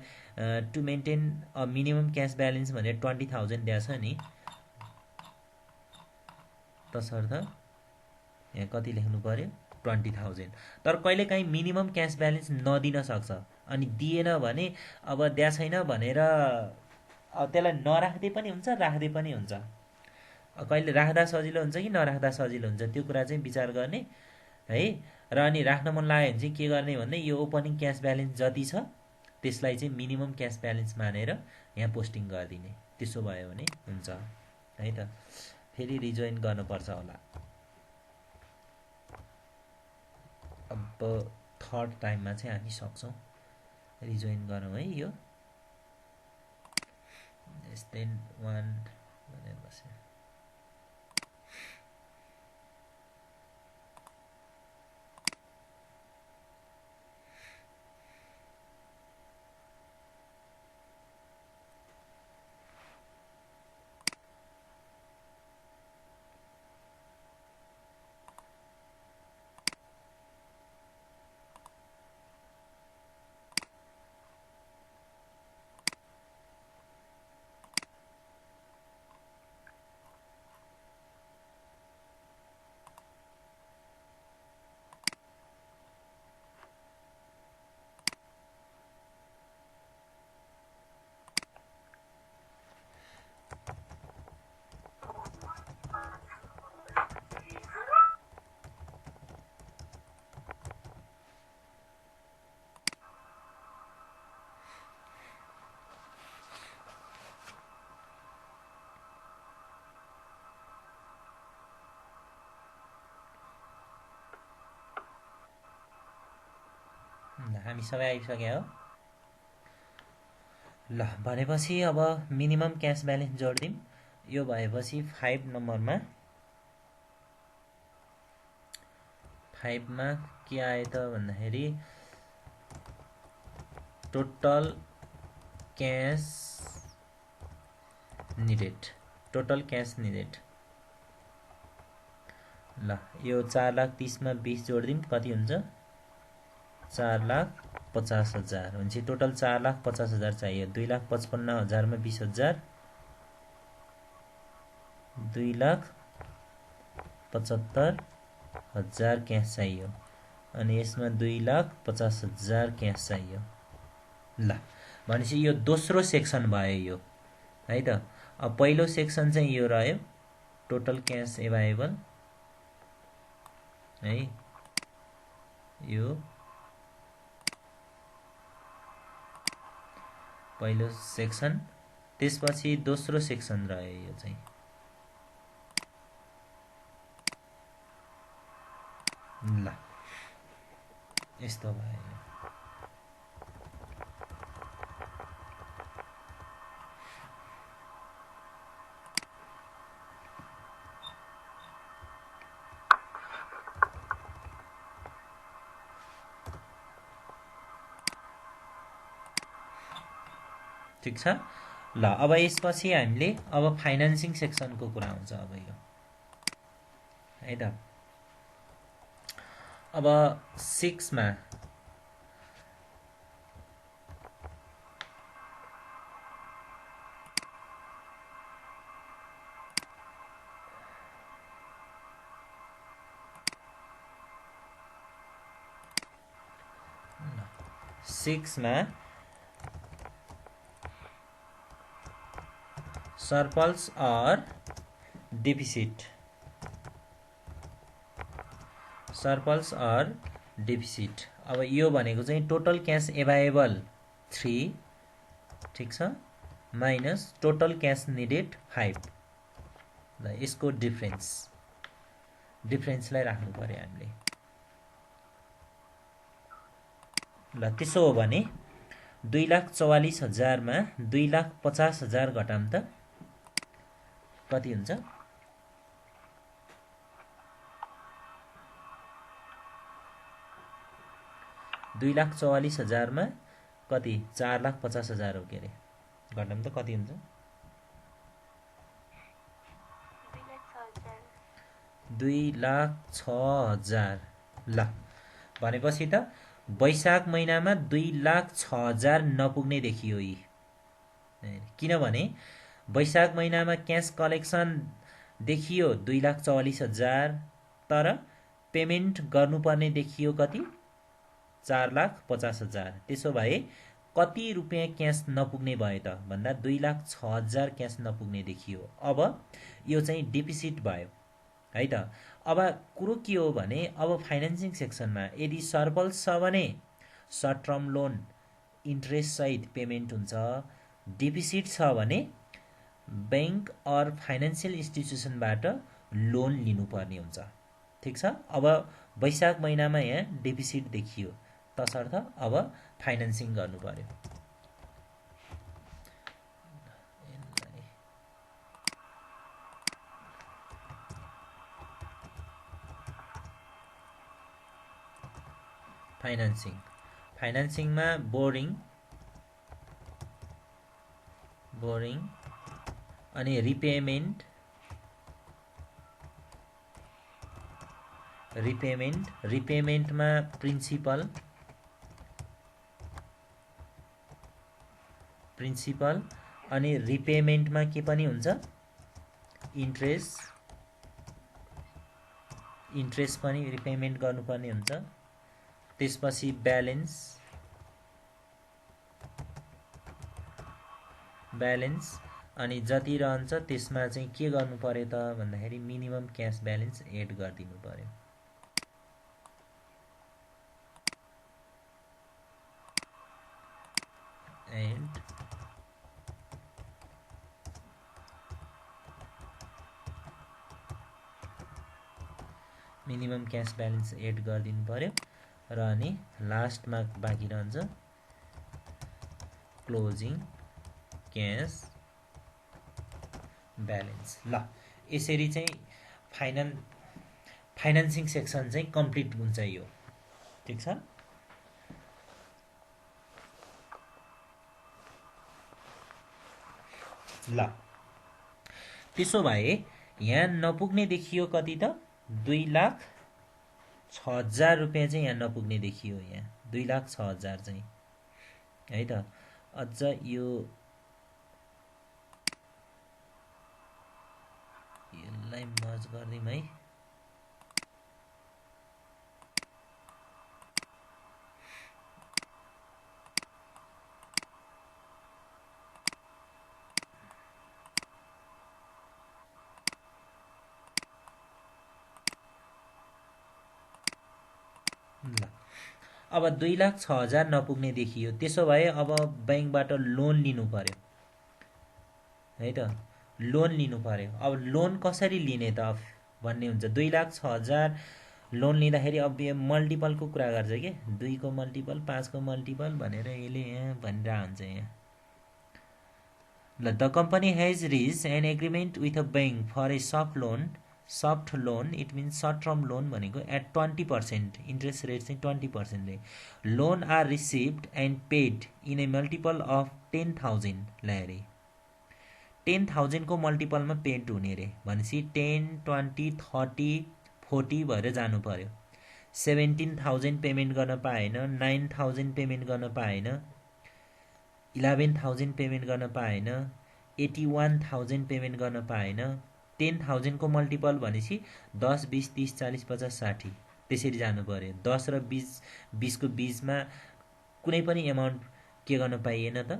to maintain a minimum cash balance भनेर 20,000 दिएको छ नि, तसर्थ यहाँ कति लेख्नु पर्यो? 20,000। तर कहिलेकाहीँ मिनिमम क्यास ब्यालेन्स नदिन सक्छ, अनि दिएन भने अब दिया छैन भनेर त्यसलाई नराख्दै पनि हुन्छ, राख्दै पनि हुन्छ। कहिले राख्दा सजिलो हुन्छ कि नराख्दा सजिलो हुन्छ त्यो कुरा चाहिँ विचार गर्ने है। र अनि राख्न मन लाग्यो भने चाहिँ के गर्ने भन्दा यो ओपनिङ क्यास ब्यालेन्स जति छ त्यसलाई चाहिँ मिनिमम क्यास ब्यालेन्स मानेर यहाँ पोस्टिङ गरिदिने, त्यसो भयो भने हुन्छ है त। फेरि रिजोइन गर्नुपर्छ होला। अब थर्ड टाइममा चाहिँ हामी सक्छौँ, रिजोइन गरौँ है। यो यस्तै 1 भनेर बस्यो। हामी सबै आइसक्यो हो। ल भनेपछि अब मिनिमम क्यास ब्यालेन्स जोडिदिउँ। यो भएपछि 5 नम्बरमा 5 मा के आयो त भन्दाखेरि total cash needed. Total cash needed. ल यो 4,30,000 मा 20 जोडिदिउँ कति हुन्छ 4,50,000 हुन्छ। टोटल 4,50,000 चाहियो। 2,55,000 मा 20,000 2,75,000 क्यास चाहियो अनि यसमा 2,50,000 क्यास चाहियो। ल भनेपछि यो दोस्रो सेक्सन भयो यो है त। अब पहिलो सेक्सन चाहिँ यो रह्यो टोटल क्यास एभाइलेबल है यो पहिलो सेक्सन। त्यसपछि दोस्रो सेक्सन रह्यो यो चाहिँ ल यस्तो भयो। ठिक छ। ल अब यसपछि हामीले अब फाइनान्सिङ सेक्सनको कुरा आउँछ अब यो है त। अब 6 मा सरप्लस और डेफिसिट। सरप्लस और डेफिसिट। अब यो भनेको चाहिँ टोटल क्यास एभाइलेबल 3 ठिक छ माइनस टोटल क्यास निडेड 5। ल यसको डिफरेन्सलाई राख्नु पर्यो हामीले। ल त्यसो हो भने 2,44,000 मा 2,50,000 घटाम त कति हुन्छ 2,44,000 मा कति 4,50,000 हो के अरे घटाम त कति हुन्छ 2,06,000। ल भनेपछि त वैशाख महिनामा 2,06,000 नपुग्ने देखियो यी। किनभने वैशाख महिनामा क्यास कलेक्सन देखियो 2,44,000 तर पेमेन्ट गर्नुपर्ने देखियो कति 4,50,000। त्यसो भए कति रुपियाँ क्यास नपुग्ने भयो त भन्दा 2,06,000 क्यास नपुग्ने देखियो। अब यो चाहिँ डेफिसिट भयो है त। अब कुरो के हो भने अब फाइनान्सिङ सेक्सनमा यदि सरप्लस छ भने सर्ट टर्म लोन इन्ट्रेस्ट सहित पेमेन्ट हुन्छ। डेफिसिट छ भने बैंक और फाइनेन्सियल इन्स्टिट्युसनबाट लोन लिनुपर्ने हुन्छ। ठिक छ। अब वैशाख महिनामा यहाँ डेफिसिट देखियो तसर्थ अब फाइनान्सिङ गर्नु पर्यो। फाइनान्सिङमा बोरिङ अनि रिपेमेन्टमा प्रिन्सिपल अनि रिपेमेन्टमा के पनि हुन्छ इन्ट्रेस्ट पनि रिपेमेन्ट गर्नुपर्ने हुन्छ। त्यसपछि ब्यालेन्स अनि जति रहन्छ त्यसमा चाहिँ के गर्नु पर्यो त भन्दाखेरि मिनिमम क्यास ब्यालेन्स एड गरिदिनु पर्यो। And minimum cash balance add गरिदिनु पर्यो र अनि लास्टमा बाँकी रहन्छ क्लोजिङ क्यास ब्यालेन्स। ल यसरी चाहिँ फाइनान्सिङ सेक्सन चाहिँ कम्प्लिट हुन्छ यो। ठिक छ। ल त्यसो भए यहाँ नपुग्ने देखियो कति त 2,06,000 रुपियाँ चाहिँ यहाँ नपुग्ने देखियो। यहाँ 2,06,000 चाहिँ है त। अझ यसलाई मर्ज गरिदिउँ है। ल अब 2,06,000 नपुग्ने देखियो। त्यसो भए अब बैंकबाट लोन लिनु पर्यो है त। लोन लिनु पर्यो। अब लोन कसरी लिने त भन्ने हुन्छ। 2,06,000 लोन लिँदाखेरि अब यो मल्टिपलको कुरा गर्छ के, 2 को मल्टिपल 5 को मल्टिपल भनेर यसले यहाँ भनिरह हुन्छ यहाँ। ल the company has reached an agreement with a bank for a soft loan it means short term loan भनेको एट 20%, इन्ट्रेस्ट रेट चाहिँ 20% रे। Loan are received and paid in a multiple of 10,000 ल्यारे। 10,000 को मल्टिपलमा पेड हुने रे भनेपछि 10, 20, 30, 40 भएर जानु पर्यो। 17,000 पेमेन्ट गर्न पाएन, 9,000 पेमेन्ट गर्न पाएन, 11,000 पेमेन्ट गर्न पाएन, 81,000 पेमेन्ट गर्न पाएन। 10,000 को मल्टिपल भनेपछि 10, 20, 30, 40, 50, 60 त्यसरी जानु पर्यो। 10 र 20 को बीचमा कुनै पनि एमाउन्ट के गर्न पाइएन त,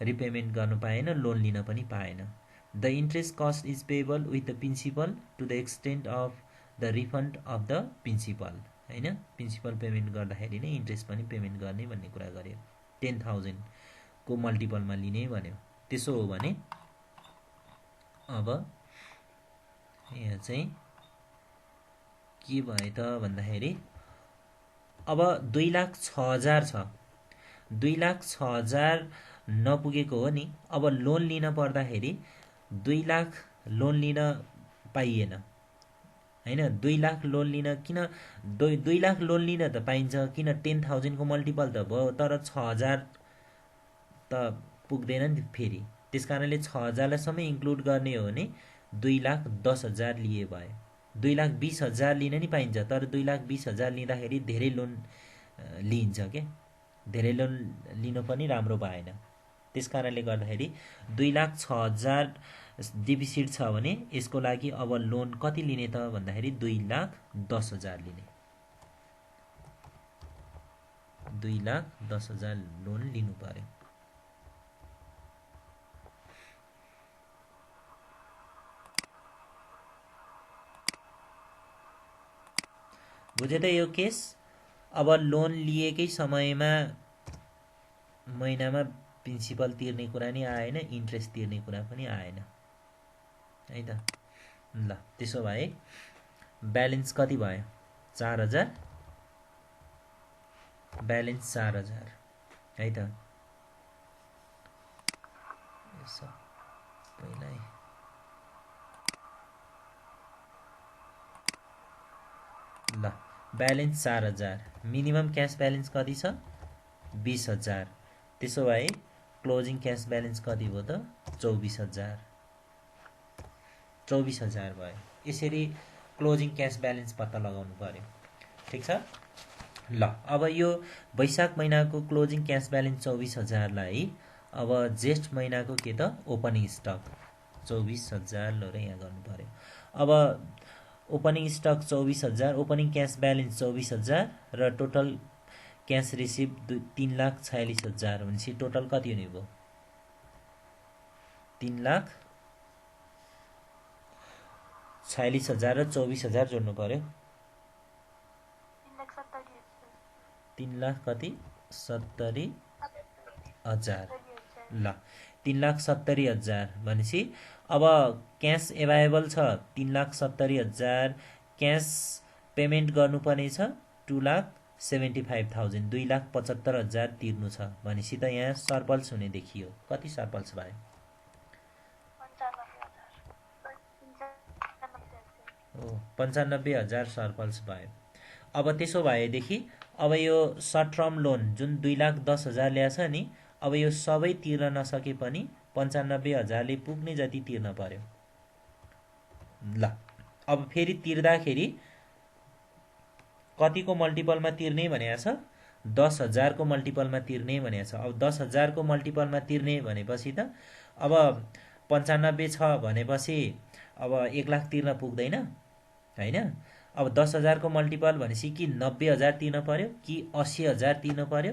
रिपेमेन्ट गर्न पाएन, लोन लिन पनि पाएन। The interest cost is payable with the principal to the extent of the refund of the principal हैन। प्रिन्सिपल पेमेन्ट गर्दाखेरि नै इन्ट्रेस्ट पनि पेमेन्ट गर्ने भन्ने कुरा गर्यो। 10,000 को मल्टिपलमा लिने भन्यो। त्यसो हो भने अब यहाँ चाहिँ के भयो त भन्दाखेरि अब 2,06,000 छ। 2,06,000 नपुगेको हो नि। अब लोन लिन पर्दाखेरि 2 लाख लोन लिन पाइएन हैन। 2 लाख लोन लिन किन 2 लाख लोन लिन त पाइन्छ, किन 10,000 को मल्टिपल त भयो, तर 6,000 त पुग्दैन नि फेरि। त्यसकारणले 6,000 लाई सबै इन्क्लुड गर्ने हो भने 2,10,000 लिए भयो। 2,20,000 लिन नि पाइन्छ, तर 2,20,000 लिँदाखेरि धेरै लोन लिइन्छ के, धेरै लोन लिनु पनि राम्रो भएन। त्यसकारणले गर्दाखेरि 2,06,000 डिफिसिट छ भने यसको लागि अब लोन कति लिने त भन्दाखेरि 2,10,000 लिने। 2,10,000 लोन लिनु पर्यो। बुझे त यो केस। अब लोन लिएकै समयमा महिनामा प्रिन्सिपल तिर्ने कुरा नि आएन, इन्ट्रेस्ट तिर्ने कुरा पनि आएन है त। ल त्यसो भए ब्यालेन्स कति भयो? 4,000। ब्यालेन्स 4,000 है त। यसो पहिल्यै ल ब्यालेन्स 4,000। मिनिमम क्यास ब्यालेन्स कति छ? 20,000। त्यसो भए क्लोजिङ क्यास ब्यालेन्स कति भयो त? 24,000। 24,000 भयो। यसरी क्लोजिङ क्यास ब्यालेन्स पत्ता लगाउनु पर्यो। ठिक छ। ल अब यो वैशाख महिनाको क्लोजिङ क्यास ब्यालेन्स 24,000 लाई अब जेठ महिनाको के त ओपनिङ स्टक 24,000 ल यहाँ गर्नु पर्यो। अब opening stock 24,000, opening cash balance 24,000 र टोटल क्यास रिसिभ 3,46,000 भनेपछि टोटल कति हुने भयो? 3,46,000 र 24,000 जोड्नु पर्यो। 3,00,000 कति? 70,000। ल 3,70,000 भनेपछि अब क्यास एभाइलेबल छ 3,70,000, क्यास पेमेन्ट गर्नुपर्ने छ 75,000 2,75,000 तिर्नु छ भनेपछि त यहाँ सरप्लस हुने देखियो। कति सरप्लस भयो? 95,000 सरप्लस भयो। अब त्यसो भएदेखि अब यो सर्ट टर्म लोन जुन 2,10,000 ल्याछ नि, अब यो सबै तिर्न नसके पनि 95,000ले पुग्ने जति तिर्न पर्यो। ल अब फेरि तिर्दाखेरि कतिको मल्टिपलमा तिर्ने भनेको छ? 10,000 को मल्टिपलमा तिर्ने भनेको छ। अब 10,000 को मल्टिपलमा तिर्ने भनेपछि त अब 95 छ भनेपछि अब 1 लाख तिर्न पुग्दैन हैन। अब 10,000 को मल्टिपल भनेपछि कि 90,000 तिर्न पर्यो, कि 80,000 तिर्न पर्यो,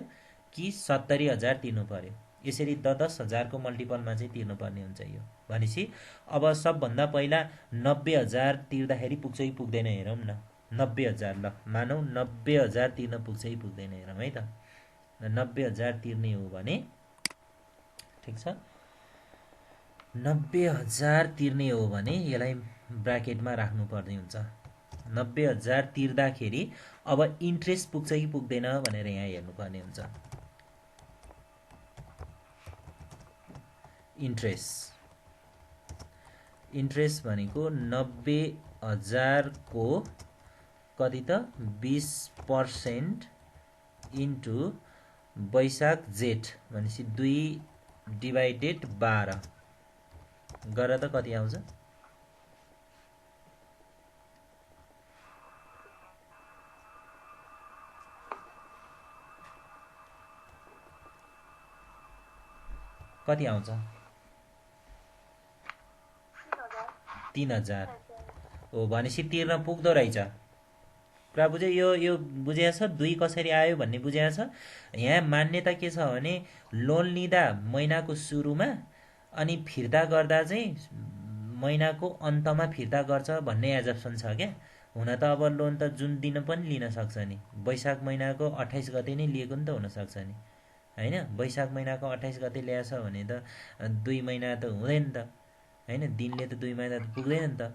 कि 70,000 तिर्नु पर्यो। यसरी 10,000 को मल्टिपलमा चाहिँ तिर्नुपर्ने हुन्छ यो। भनेपछि अब सबभन्दा पहिला 90,000 तिर्दाखेरि पुग्छ कि पुग्दैन हेरौँ न। 90,000 ल मानौँ 90,000 तिर्न पुग्छ कि पुग्दैन हेरौँ है त। 90,000 तिर्ने हो भने ठिक छ, 90,000 तिर्ने हो भने यसलाई ब्राकेटमा राख्नुपर्ने हुन्छ। 90,000 तिर्दाखेरि अब इन्ट्रेस्ट पुग्छ कि पुग्दैन भनेर यहाँ हेर्नुपर्ने हुन्छ। इन्ट्रेस्ट भनेको 90,000 को कति त 20% इन्टु वैशाख जेठ भनेपछि 2/12 गर त कति आउँछ? कति आउँछ? 3,000 हो। भनेपछि तिर्न पुग्दो रहेछ। कुरा बुझ्यो? यो बुझेको छ 2 कसरी आयो भन्ने बुझेको छ। यहाँ मान्यता के छ भने लोन लिँदा महिनाको सुरुमा अनि फिर्ता गर्दा चाहिँ महिनाको अन्तमा फिर्ता गर्छ भन्ने एजम्पसन छ क्या। हुन त अब लोन त जुन दिन पनि लिन सक्छ नि, वैशाख महिनाको 28 गते नै लिएको नि त हुनसक्छ नि हैन। वैशाख महिनाको 28 गते ल्याएछ भने त 2 महिना त हुँदैन त हैन, दिनले त 2 महिना त पुग्दैन नि त।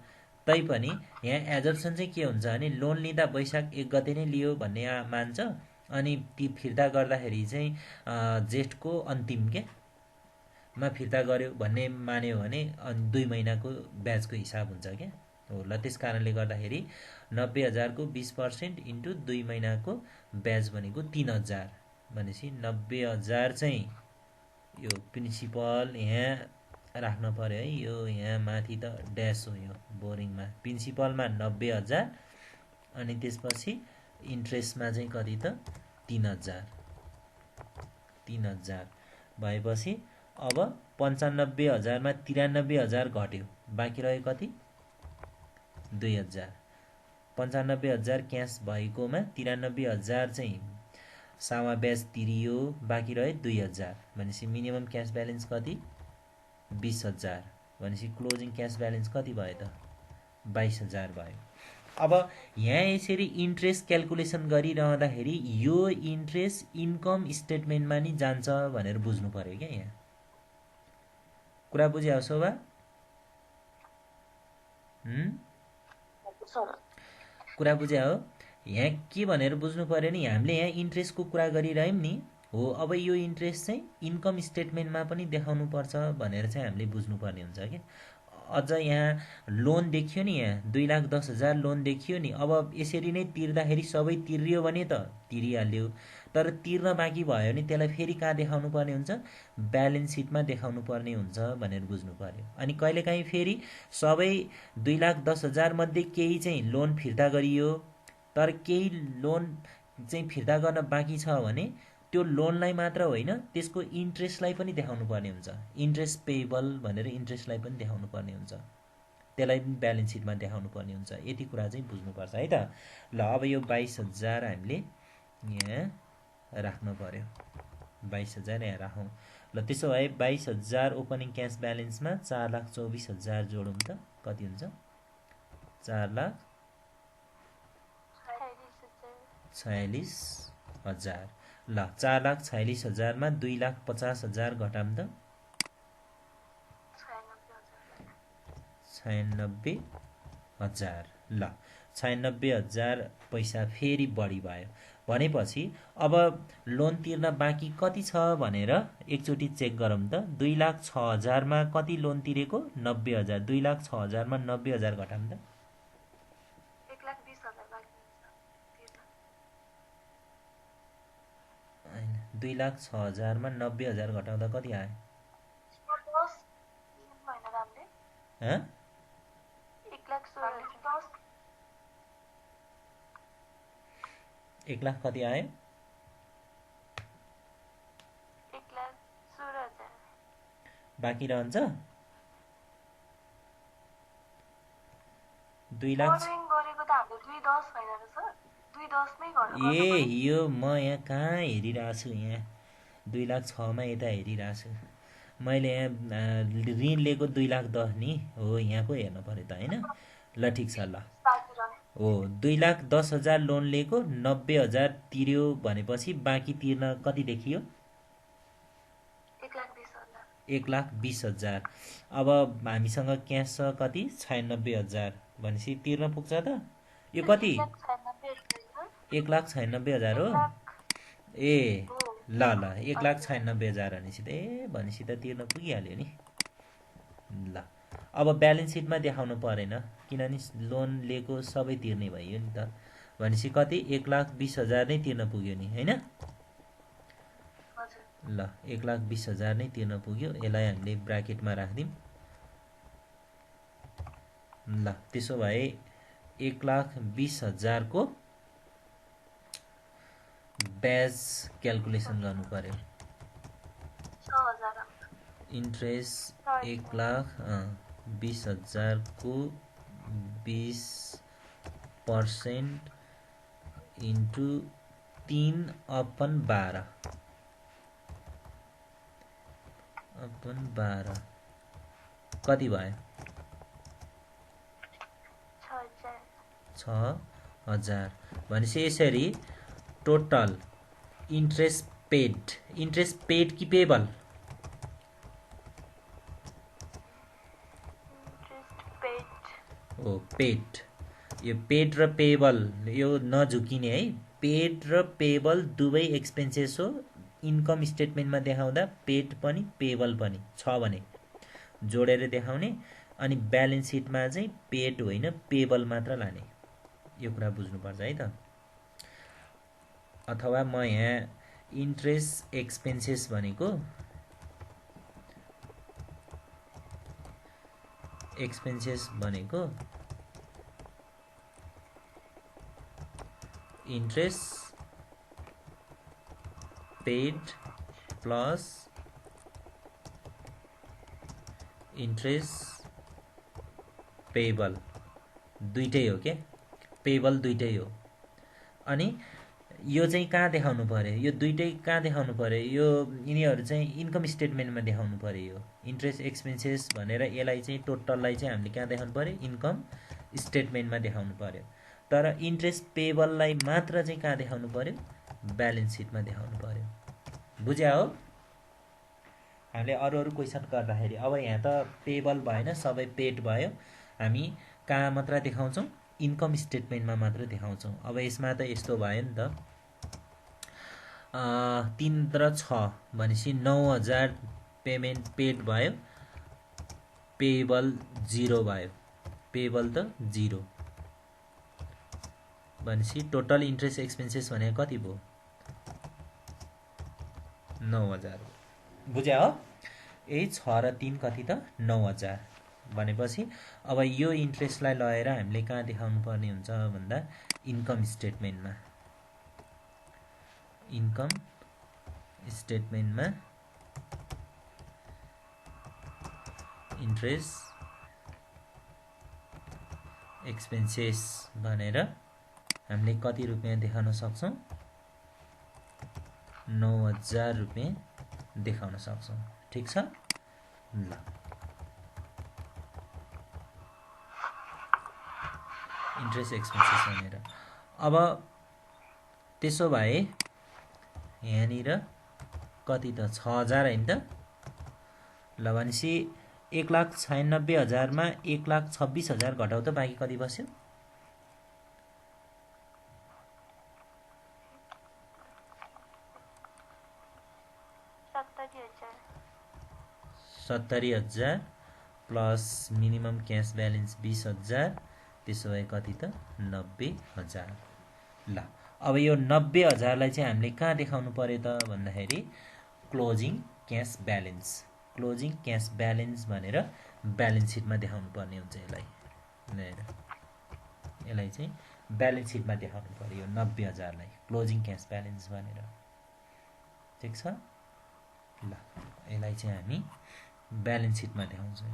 तैपनि यहाँ एजम्पसन चाहिँ के हुन्छ भने लोन लिँदा वैशाख 1 गते नै लियो भन्ने मान्छ, अनि ती फिर्ता गर्दाखेरि चाहिँ जेठको अन्तिम के मा फिर्ता गर्यो भन्ने मान्यो भने 2 महिनाको ब्याजको हिसाब हुन्छ क्या हो। ल त्यस कारणले गर्दाखेरि 90,000 को 20% इन्टु 2 महिनाको ब्याज भनेको 3,000 भनेपछि 90,000 चाहिँ यो प्रिन्सिपल यहाँ राख्न पर्यो है। यो यहाँ माथि त ड्यास हो, यो बोरिङमा प्रिन्सिपलमा 90,000 अनि त्यसपछि इन्ट्रेस्टमा चाहिँ कति त 3,000 भएपछि अब 95,000 मा 93,000 घट्यो, बाँकी रह्यो कति? 2,000। 95,000 क्यास भएकोमा 93,000 चाहिँ सामा ब्याज तिरियो, बाँकी रह्यो 2,000 भनेपछि मिनिमम क्यास ब्यालेन्स कति? 20,000 भनेपछि क्लोजिङ क्यास ब्यालेन्स कति भयो त? 22,000 भयो। अब यहाँ यसरी इन्ट्रेस्ट क्याल्कुलेसन गरिरहँदाखेरि यो इन्ट्रेस्ट इन्कम स्टेटमेन्टमा नि जान्छ भनेर बुझ्नु पर्यो क्या। यहाँ कुरा बुझ्या हो शोभा? कुरा बुझ्या हो? यहाँ के भनेर बुझ्नु पर्यो नि, हामीले यहाँ इन्ट्रेस्टको कुरा गरिरह्यौँ नि हो। अब यो इन्ट्रेस्ट चाहिँ इन्कम स्टेटमेन्टमा पनि देखाउनु पर्छ भनेर चाहिँ हामीले बुझ्नुपर्ने हुन्छ क्या। अझ यहाँ लोन देखियो नि, यहाँ 2,10,000 लोन देखियो नि। अब यसरी नै तिर्दाखेरि सबै तिरियो भने त तिरिहाल्यो, तर तिर्न बाँकी भयो भने त्यसलाई फेरि कहाँ देखाउनु पर्ने हुन्छ? ब्यालेन्स सिटमा देखाउनु पर्ने हुन्छ भनेर बुझ्नु पर्यो। अनि कहिलेकाहीँ फेरि सबै 2,10,000 मध्ये केही चाहिँ लोन फिर्ता गरियो, तर केही लोन चाहिँ फिर्ता गर्न बाँकी छ भने त्यो लोनलाई मात्र होइन त्यसको इन्ट्रेस्टलाई पनि देखाउनु पर्ने हुन्छ। इन्ट्रेस्ट पेएबल भनेर इन्ट्रेस्टलाई पनि देखाउनु पर्ने हुन्छ, त्यसलाई पनि ब्यालेन्स सिटमा देखाउनु पर्ने हुन्छ। यति कुरा चाहिँ बुझ्नुपर्छ है त। ल अब यो 22,000 हामीले यहाँ राख्नु पर्यो, 22,000 यहाँ राखौँ। ल त्यसो भए 22,000 ओपनिङ क्यास ब्यालेन्समा 4,24,000 जोडौँ त कति हुन्छ? 4,46,000। ल 4,46,000 मा 2,50,000 घटाम त 96,000। ल 96,000 पैसा फेरि बढी भयो। भनेपछि अब लोन तिर्न बाँकी कति छ भनेर एकचोटि चेक गरौँ त। 2,06,000मा कति लोन तिरेको? 90,000। 2,06,000मा 90,000 घटाउँ त। 1,20,000 बाँकी छ। 2,06,000मा 90,000 घटाउँदा कति आयो? 1 लाख कति आयो? 1,16,000 बाँकी रहन्छ 2 लाख। गरेको त हामीले 2,10 भएन र सर, 2,10 नै गर्नु। यो म यहाँ कहाँ हेरिरहेको छु, यहाँ 2,06,000मा यता हेरिरहेको छु मैले। यहाँ ऋण लिएको 2,10,000 नि हो, यहाँ पो हेर्नु पर्यो त होइन। ल ठिक छ, ल हो 2,10,000 लोन लिएको, 90,000 तिर्यो भनेपछि बाँकी तिर्न कति देखियो? 1,20,000। अब हामीसँग क्यास छ कति? 96,000 भनेपछि तिर्न पुग्छ त। यो कति? 1,96,000 हो। ए ल 1,96,000 भनेपछि त तिर्न पुगिहाल्यो नि। ल अब ब्यालेन्स सिटमा देखाउनु परेन किनभने लोन लिएको सबै तिर्ने भयो नि त। भनेपछि कति? 1,20,000 नै तिर्न पुग्यो नि होइन। ल 1,20,000 नै तिर्न पुग्यो। यसलाई हामीले ब्राकेटमा राखिदिउँ। ल त्यसो भए 1,20,000 को ब्याज क्यालकुलेसन गर्नु पर्यो। इन्ट्रेस्ट 1,20,000 को 20% इन्टु 3/12 कति भयो? 6,000। भनेपछि यसरी टोटल इन्ट्रेस्ट पेड कि पेबल? हो पेड। यो पेड र पेबल यो नझुकिने है। पेड र पेबल दुवै एक्सपेन्सेस हो। इन्कम स्टेटमेन्टमा देखाउँदा पेड पनि पेबल पनि छ भने जोडेर देखाउने, अनि ब्यालेन्स सिटमा चाहिँ पेड होइन पेबल मात्र लाने। यो कुरा बुझ्नुपर्छ है त। अथवा म यहाँ इन्ट्रेस्ट एक्सपेन्सेस भनेको interest paid plus interest payable दुइटै हो क्या, पेबल दुइटै हो। अनि यो चाहिँ कहाँ देखाउनु पर्यो? यो दुइटै कहाँ देखाउनु पर्यो? यिनीहरू चाहिँ इन्कम स्टेटमेन्टमा देखाउनु पर्यो। यो इन्ट्रेस्ट एक्सपेन्सेस भनेर यसलाई चाहिँ टोटललाई चाहिँ हामीले कहाँ देखाउनु पर्यो? इन्कम स्टेटमेन्टमा देखाउनु पर्यो। तर इन्ट्रेस्ट पेबललाई मात्र चाहिँ कहाँ देखाउनु पर्यो? ब्यालेन्स सिटमा देखाउनु पर्यो। बुझ्या हो? हामीले अरू क्वेसन गर्दाखेरि अब यहाँ त पेबल भएन, सबै पेड भयो। हामी कहाँ मात्र देखाउँछौँ? इन्कम स्टेटमेन्टमा मात्र देखाउँछौँ। अब यसमा त यस्तो भयो नि त, 3 र 6 भनेपछि 9,000 पेमेन्ट पेड भयो, पेबल 0 भयो। पेबल त 0 भनेपछि टोटल इन्ट्रेस्ट एक्सपेन्सेस भनेको कति भयो? 9,000। बुझ्या हो? यही 6 र 3 कति त? 9,000 भनेपछि अब यो इन्ट्रेस्टलाई लगेर हामीले कहाँ देखाउनु पर्ने हुन्छ भन्दा इन्कम स्टेटमेन्टमा। इन्कम स्टेटमेन्टमा इन्ट्रेस्ट एक्सपेन्सेस भनेर हामीले कति रुपियाँ देखाउन सक्छौँ? 9,000 रुपियाँ देखाउन सक्छौँ। ठिक छ? ल इन्ट्रेस्ट एक्सपेन्सेस भनेर अब त्यसो भए यहाँनिर कति त? 6,000 होइन त? ल भनेपछि 1,96,000मा 1,26,000 घटाउ त बाँकी कति बस्यो? 70,000 प्लस मिनिमम क्यास ब्यालेन्स 20,000, त्यसो भए कति त 90,000। ल अब यो 90,000लाई चाहिँ हामीले कहाँ देखाउनु पर्यो त भन्दाखेरि closing cash balance, closing cash balance भनेर ब्यालेन्स सिटमा देखाउनु पर्ने हुन्छ। यसलाई चाहिँ ब्यालेन्स सिटमा देखाउनु पर्यो यो 90,000लाई क्लोजिङ क्यास ब्यालेन्स भनेर। ठिक छ। ल यसलाई चाहिँ हामी ब्यालेन्स सिटमा देखाउँछौँ।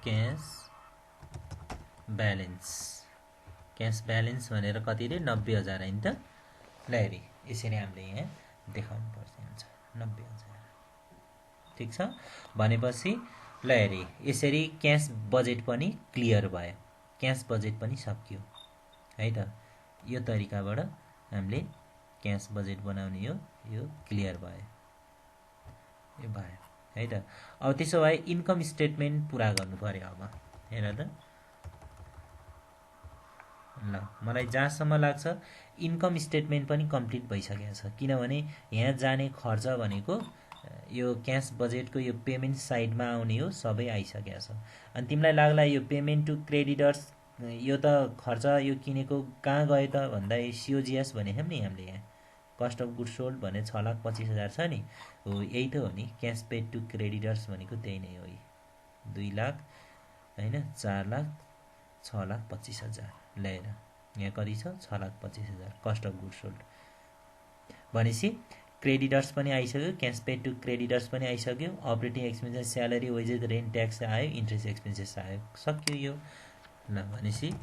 क्यास ब्यालेन्स, क्यास ब्यालेन्स भनेर कति रे 90,000 हैन त। ल हेरी यसरी हामीले यहाँ देखाउनु पर्छ हुन्छ 90,000। ठिक छ। भनेपछि ल हेरी यसरी क्यास बजेट पनि क्लियर भयो, क्यास बजेट पनि सकियो है त। यो तरिकाबाट हामीले क्यास बजेट बनाउने यो क्लियर भयो, यो भयो है त। अब त्यसो भए इन्कम स्टेटमेन्ट पुरा गर्नु पर्यो। अब हेर त, ल मलाई जहाँसम्म लाग्छ इन्कम स्टेटमेन्ट पनि कम्प्लिट भइसकेको छ, किनभने यहाँ जाने खर्च भनेको यो क्यास बजेटको यो पेमेन्ट साइडमा आउने हो सबै आइसकेको छ। अनि तिमीलाई लाग्ला यो पेमेन्ट टु क्रेडिटर्स यो त खर्च यो किनेको कहाँ गयो त भन्दा सिओजिएस भनेको नि हामीले यहाँ कस्ट अफ गुड सोल्ड भने 6,25,000 छ नि, हो यही त हो नि। क्यास पेड टु क्रेडिटर्स भनेको त्यही नै हो, 2 लाख हैन 4 लाख 6,25,000। ल्याएर यहाँ कति छ 6,25,000 कस्ट अफ गुड सोल्ड भनेपछि क्रेडिटर्स पनि आइसक्यो, क्यास पेड टु क्रेडिटर्स पनि आइसक्यो, operating expenses salary wages rent tax आयो, इन्ट्रेस्ट एक्सपेन्सेस आयो, सक्यो यो। ल भनेपछि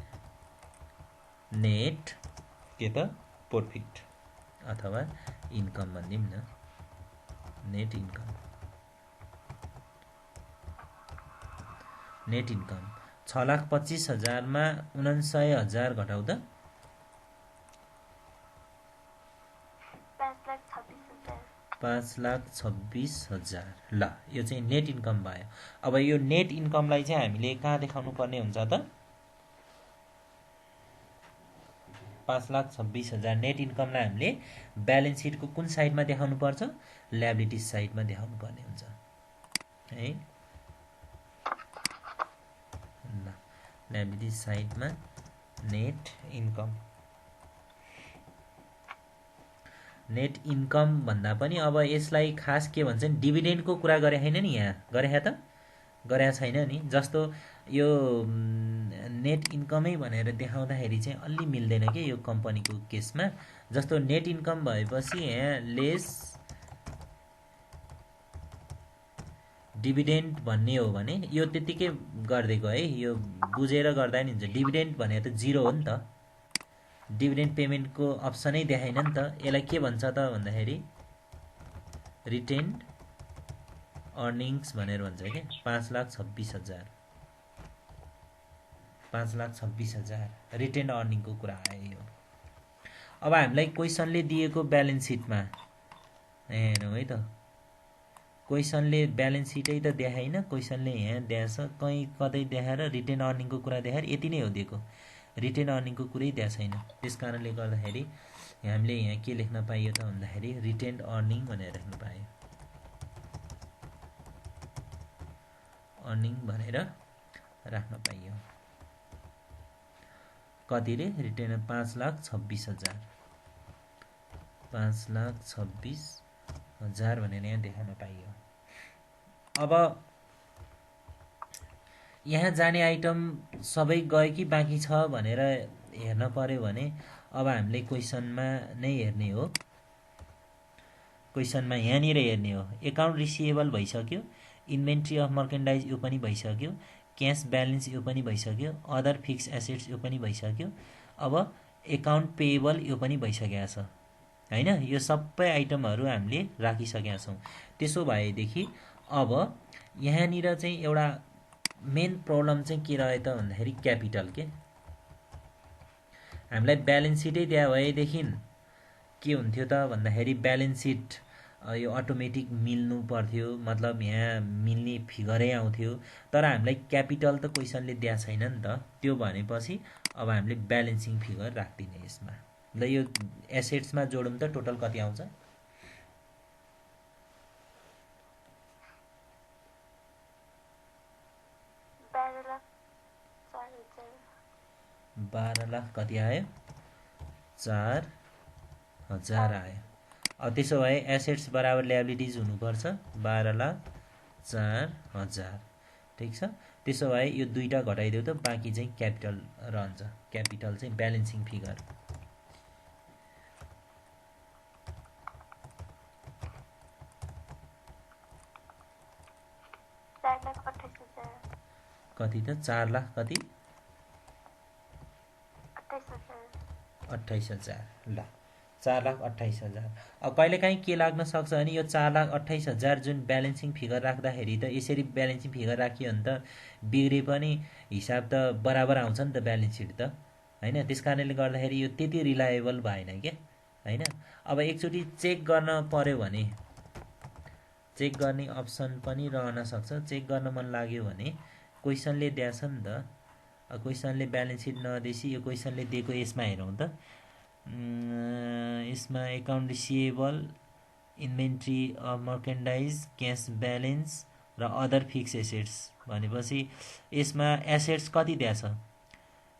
नेट के त प्रॉफिट अथवा इन्कम भनिदिउँ न, नेट इन्कम, नेट इन्कम 6,25,000 मा 59,000 घटाउ त 5,26,000। ल यो चाहिँ नेट इन्कम भयो। अब यो नेट इन्कमलाई चाहिँ हामीले कहाँ देखाउनु पर्ने हुन्छ त 5,26,000 नेट इन्कमलाई हामीले ब्यालेन्स सिटको कुन साइडमा देखाउनु पर्छ, ल्याबिलिटिज साइडमा देखाउनु पर्ने हुन्छ है। ल ल्याबिलिटिज साइडमा नेट इन्कम, नेट इन्कम भन्दा पनि अब यसलाई खास के भन्छ नि डिभिडेन्डको कुरा गरे हैन नि, यहाँ गरे त गरेको छैन नि। जस्तो यो नेट इन्कमै भनेर देखाउँदाखेरि चाहिँ अलि मिल्दैन कि यो कम्पनीको केसमा। जस्तो नेट इन्कम भएपछि यहाँ लेस डिभिडेन्ड भन्ने हो भने यो त्यतिकै गर्दै गयो है, यो बुझेर गर्दा नि हुन्छ। डिभिडेन्ड भने त 0 हो नि त, डिभिडेन्ड पेमेन्टको अप्सनै देखाइन नि त। यसलाई के भन्छ त भन्दाखेरि रिटेन्ड अर्निङ्स भनेर भन्छ क्या। 5,26,000 5,26,000 रिटेन्ड अर्निङको कुरा आयो यो। अब हामीलाई क्वेसनले दिएको ब्यालेन्स सिटमा हेरौँ है त, क्वेसनले ब्यालेन्स सिटै त देखाइन, क्वेसनले यहाँ देखाएको छ कहीँ कतै देखाएर रिटेन अर्निङको कुरा देखाएर यति नै हो दिएको, रिटेन अर्निङको कुरै दिएको छैन। त्यस कारणले गर्दाखेरि हामीले यहाँ के लेख्न पाइयो त भन्दाखेरि रिटेन अर्निङ भनेर लेख्न पाइयो, अर्निङ भनेर राख्न पाइयो। कति रे रिटेन 5,26,000 5,26,000 भनेर यहाँ देखाउन पाइयो। अब यहाँ जाने आइटम सबै गयो कि बाँकी छ भनेर हेर्न पर्यो भने अब हामीले क्वेसनमा नै हेर्ने हो, क्वेसनमा यहाँनिर हेर्ने हो। एकाउन्ट रिसिभेबल भइसक्यो, इन्भेन्ट्री अफ मर्केन्डाइज यो पनि भइसक्यो, क्यास ब्यालेन्स यो पनि भइसक्यो, अदर फिक्स एसेट्स यो पनि भइसक्यो। अब एकाउन्ट पेएबल यो पनि भइसकेको छ हैन। यो सबै आइटमहरू हामीले राखिसकेका छौँ। त्यसो भएदेखि अब यहाँनिर चाहिँ एउटा मेन प्रब्लम चाहिँ के रह्यो त भन्दाखेरि क्यापिटल के। हामीलाई ब्यालेन्स सिटै दिए भएदेखि के हुन्थ्यो त भन्दाखेरि ब्यालेन्स सिट यो अटोमेटिक मिल्नु पर्थ्यो, मतलब यहाँ मिल्ने फिगरै आउँथ्यो। तर हामीलाई क्यापिटल त क्वेसनले दिएको छैन नि त, त्यो भनेपछि अब हामीले ब्यालेन्सिङ फिगर राख्दिने यसमा। ल यो एसेट्समा जोडौँ त टोटल कति आउँछ? 12,00,000 कति आयो? 4,000 आयो। अब त्यसो भए एसेट्स बराबर ल्याबिलिटिज हुनुपर्छ 12,04,000। ठिक छ। त्यसो भए यो दुईटा घटाइदेऊ त, बाँकी चाहिँ क्यापिटल रहन्छ। क्यापिटल चाहिँ ब्यालेन्सिङ फिगर। कति त 4,00,000 कति? 28,000। ल 4,28,000। अब कहिलेकाहीँ के लाग्न सक्छ भने यो 4,28,000 जुन ब्यालेन्सिङ फिगर राख्दाखेरि त यसरी ब्यालेन्सिङ फिगर राखियो भने त बिग्रे पनि हिसाब त बराबर आउँछ नि त ब्यालेन्स सिट त, होइन? त्यस कारणले गर्दाखेरि यो त्यति रिलायबल भएन के, होइन? अब एकचोटि चेक गर्न पर्यो भने चेक गर्ने अप्सन पनि रहन सक्छ। चेक गर्न मन लाग्यो भने क्वेसनले दिएछ नि त, क्वेसनले ब्यालेन्स सिट नदिएपछि यो क्वेसनले दिएको यसमा हेरौँ त। यसमा account receivable, inventory of merchandise, cash balance र अदर फिक्स एसेट्स भनेपछि यसमा एसेट्स कति दिएछ?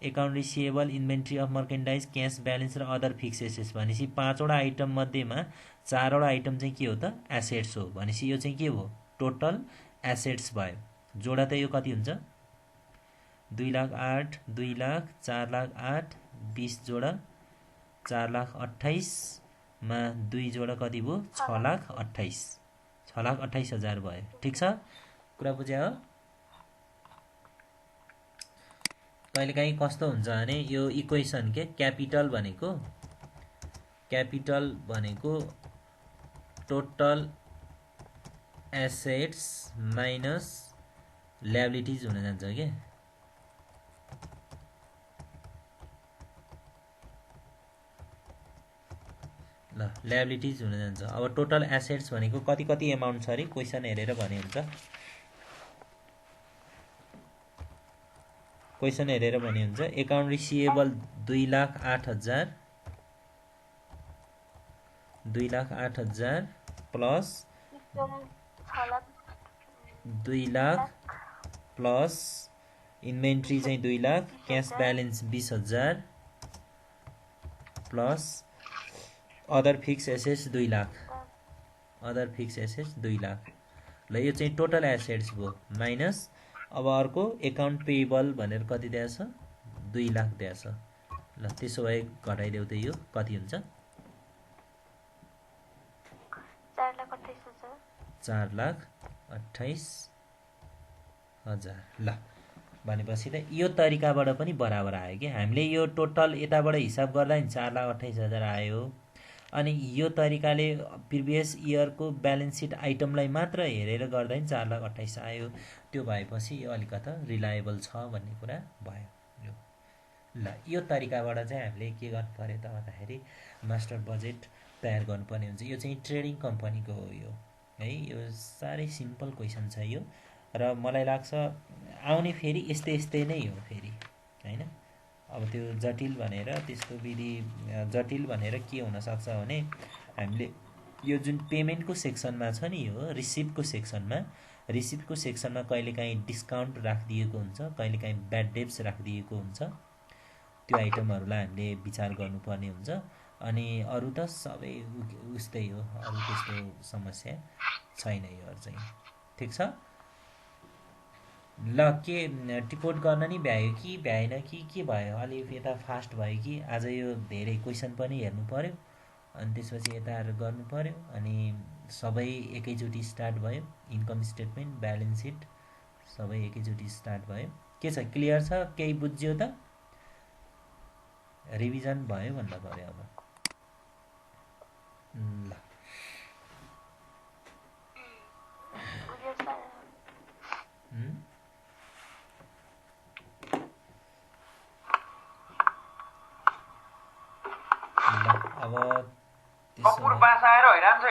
Account receivable, inventory of merchandise, cash balance र अदर फिक्स एसेट्स भनेपछि 5वटा आइटम मध्येमा 4वटा आइटम चाहिँ के हो त? एसेट्स हो। भनेपछि यो चाहिँ के हो? टोटल एसेट्स भयो। जोडा त यो कति हुन्छ? 2,08,000, 2,00,000, 4,08,000, 20 जोडा 4,28,000 मा 2 जोडा कति भयो? 6,28,000। 6,28,000 भयो। ठिक छ, कुरा बुझ्या हो? कहिलेकाहीँ कस्तो हुन्छ भने यो इक्वेसन के क्यापिटल भनेको टोटल एसेट्स माइनस ल्याबिलिटिज हुन जान्छ के। ल ल्याबिलिटिज हुन जान्छ। अब टोटल एसेट्स भनेको कति कति एमाउन्ट छ अरे क्वेसन हेरेर भने हुन्छ। क्वेसन हेरेर भने हुन्छ account receivable 2,08,000 plus 2,00,000 plus inventory चाहिँ 2,00,000, cash balance 20,000 plus other fix assets 2,00,000। Other fix assets 2,00,000। ल यो चाहिँ टोटल एसेट्स भयो माइनस अब अर्को एकाउन्ट पेएबल भनेर कति दिएछ? 2,00,000 दिएछ। ल त्यसो भए घटाइदेऊ त यो कति हुन्छ? 4,28,000। ल भनेपछि त यो तरिकाबाट पनि बराबर आयो कि। हामीले यो टोटल यताबाट हिसाब गर्दा नि 4,28,000 आयो, अनि यो तरिकाले प्रिभियस इयरको ब्यालेन्स सिट आइटमलाई मात्र हेरेर गर्दा नि 4,28,000 आयो। त्यो भएपछि यो अलिकता रिलायबल छ भन्ने कुरा भयो यो। ल यो तरिकाबाट चाहिँ हामीले के गर्नु पर्यो त भन्दाखेरि मास्टर बजेट तयार गर्नुपर्ने हुन्छ। यो चाहिँ ट्रेडिङ कम्पनीको हो यो, है? यो साह्रै सिम्पल क्वेसन छ यो, र मलाई लाग्छ आउने फेरि यस्तै यस्तै नै हो फेरि, होइन? अब त्यो जटिल भनेर त्यस्तो विधि जटिल भनेर के हुनसक्छ भने हामीले यो जुन पेमेन्टको सेक्सनमा छ नि, यो रिसिभको सेक्सनमा कहिलेकाहीँ डिस्काउन्ट राखिदिएको हुन्छ, कहिलेकाहीँ ब्याड डेब्स राखिदिएको हुन्छ। त्यो आइटमहरूलाई हामीले विचार गर्नुपर्ने हुन्छ। अनि अरू त सबै उस्तै हो, अरू त्यस्तो समस्या छैन यो चाहिँ। ठिक छ। ल के टिपोट गर्न नि भ्यायो कि भ्याएन कि के भयो? अलिक यता फास्ट भयो कि? आज यो धेरै क्वेसन पनि हेर्नु पर्यो, अनि त्यसपछि यता गर्नु पर्यो, अनि सबै एकैचोटि स्टार्ट भयो। इन्कम स्टेटमेन्ट, ब्यालेन्स सिट सबै एकैचोटि स्टार्ट भयो। के छ, क्लियर छ? केही बुझ्यो त? रिभिजन भयो भन्दा पर्यो अब। ल अब हैरान छ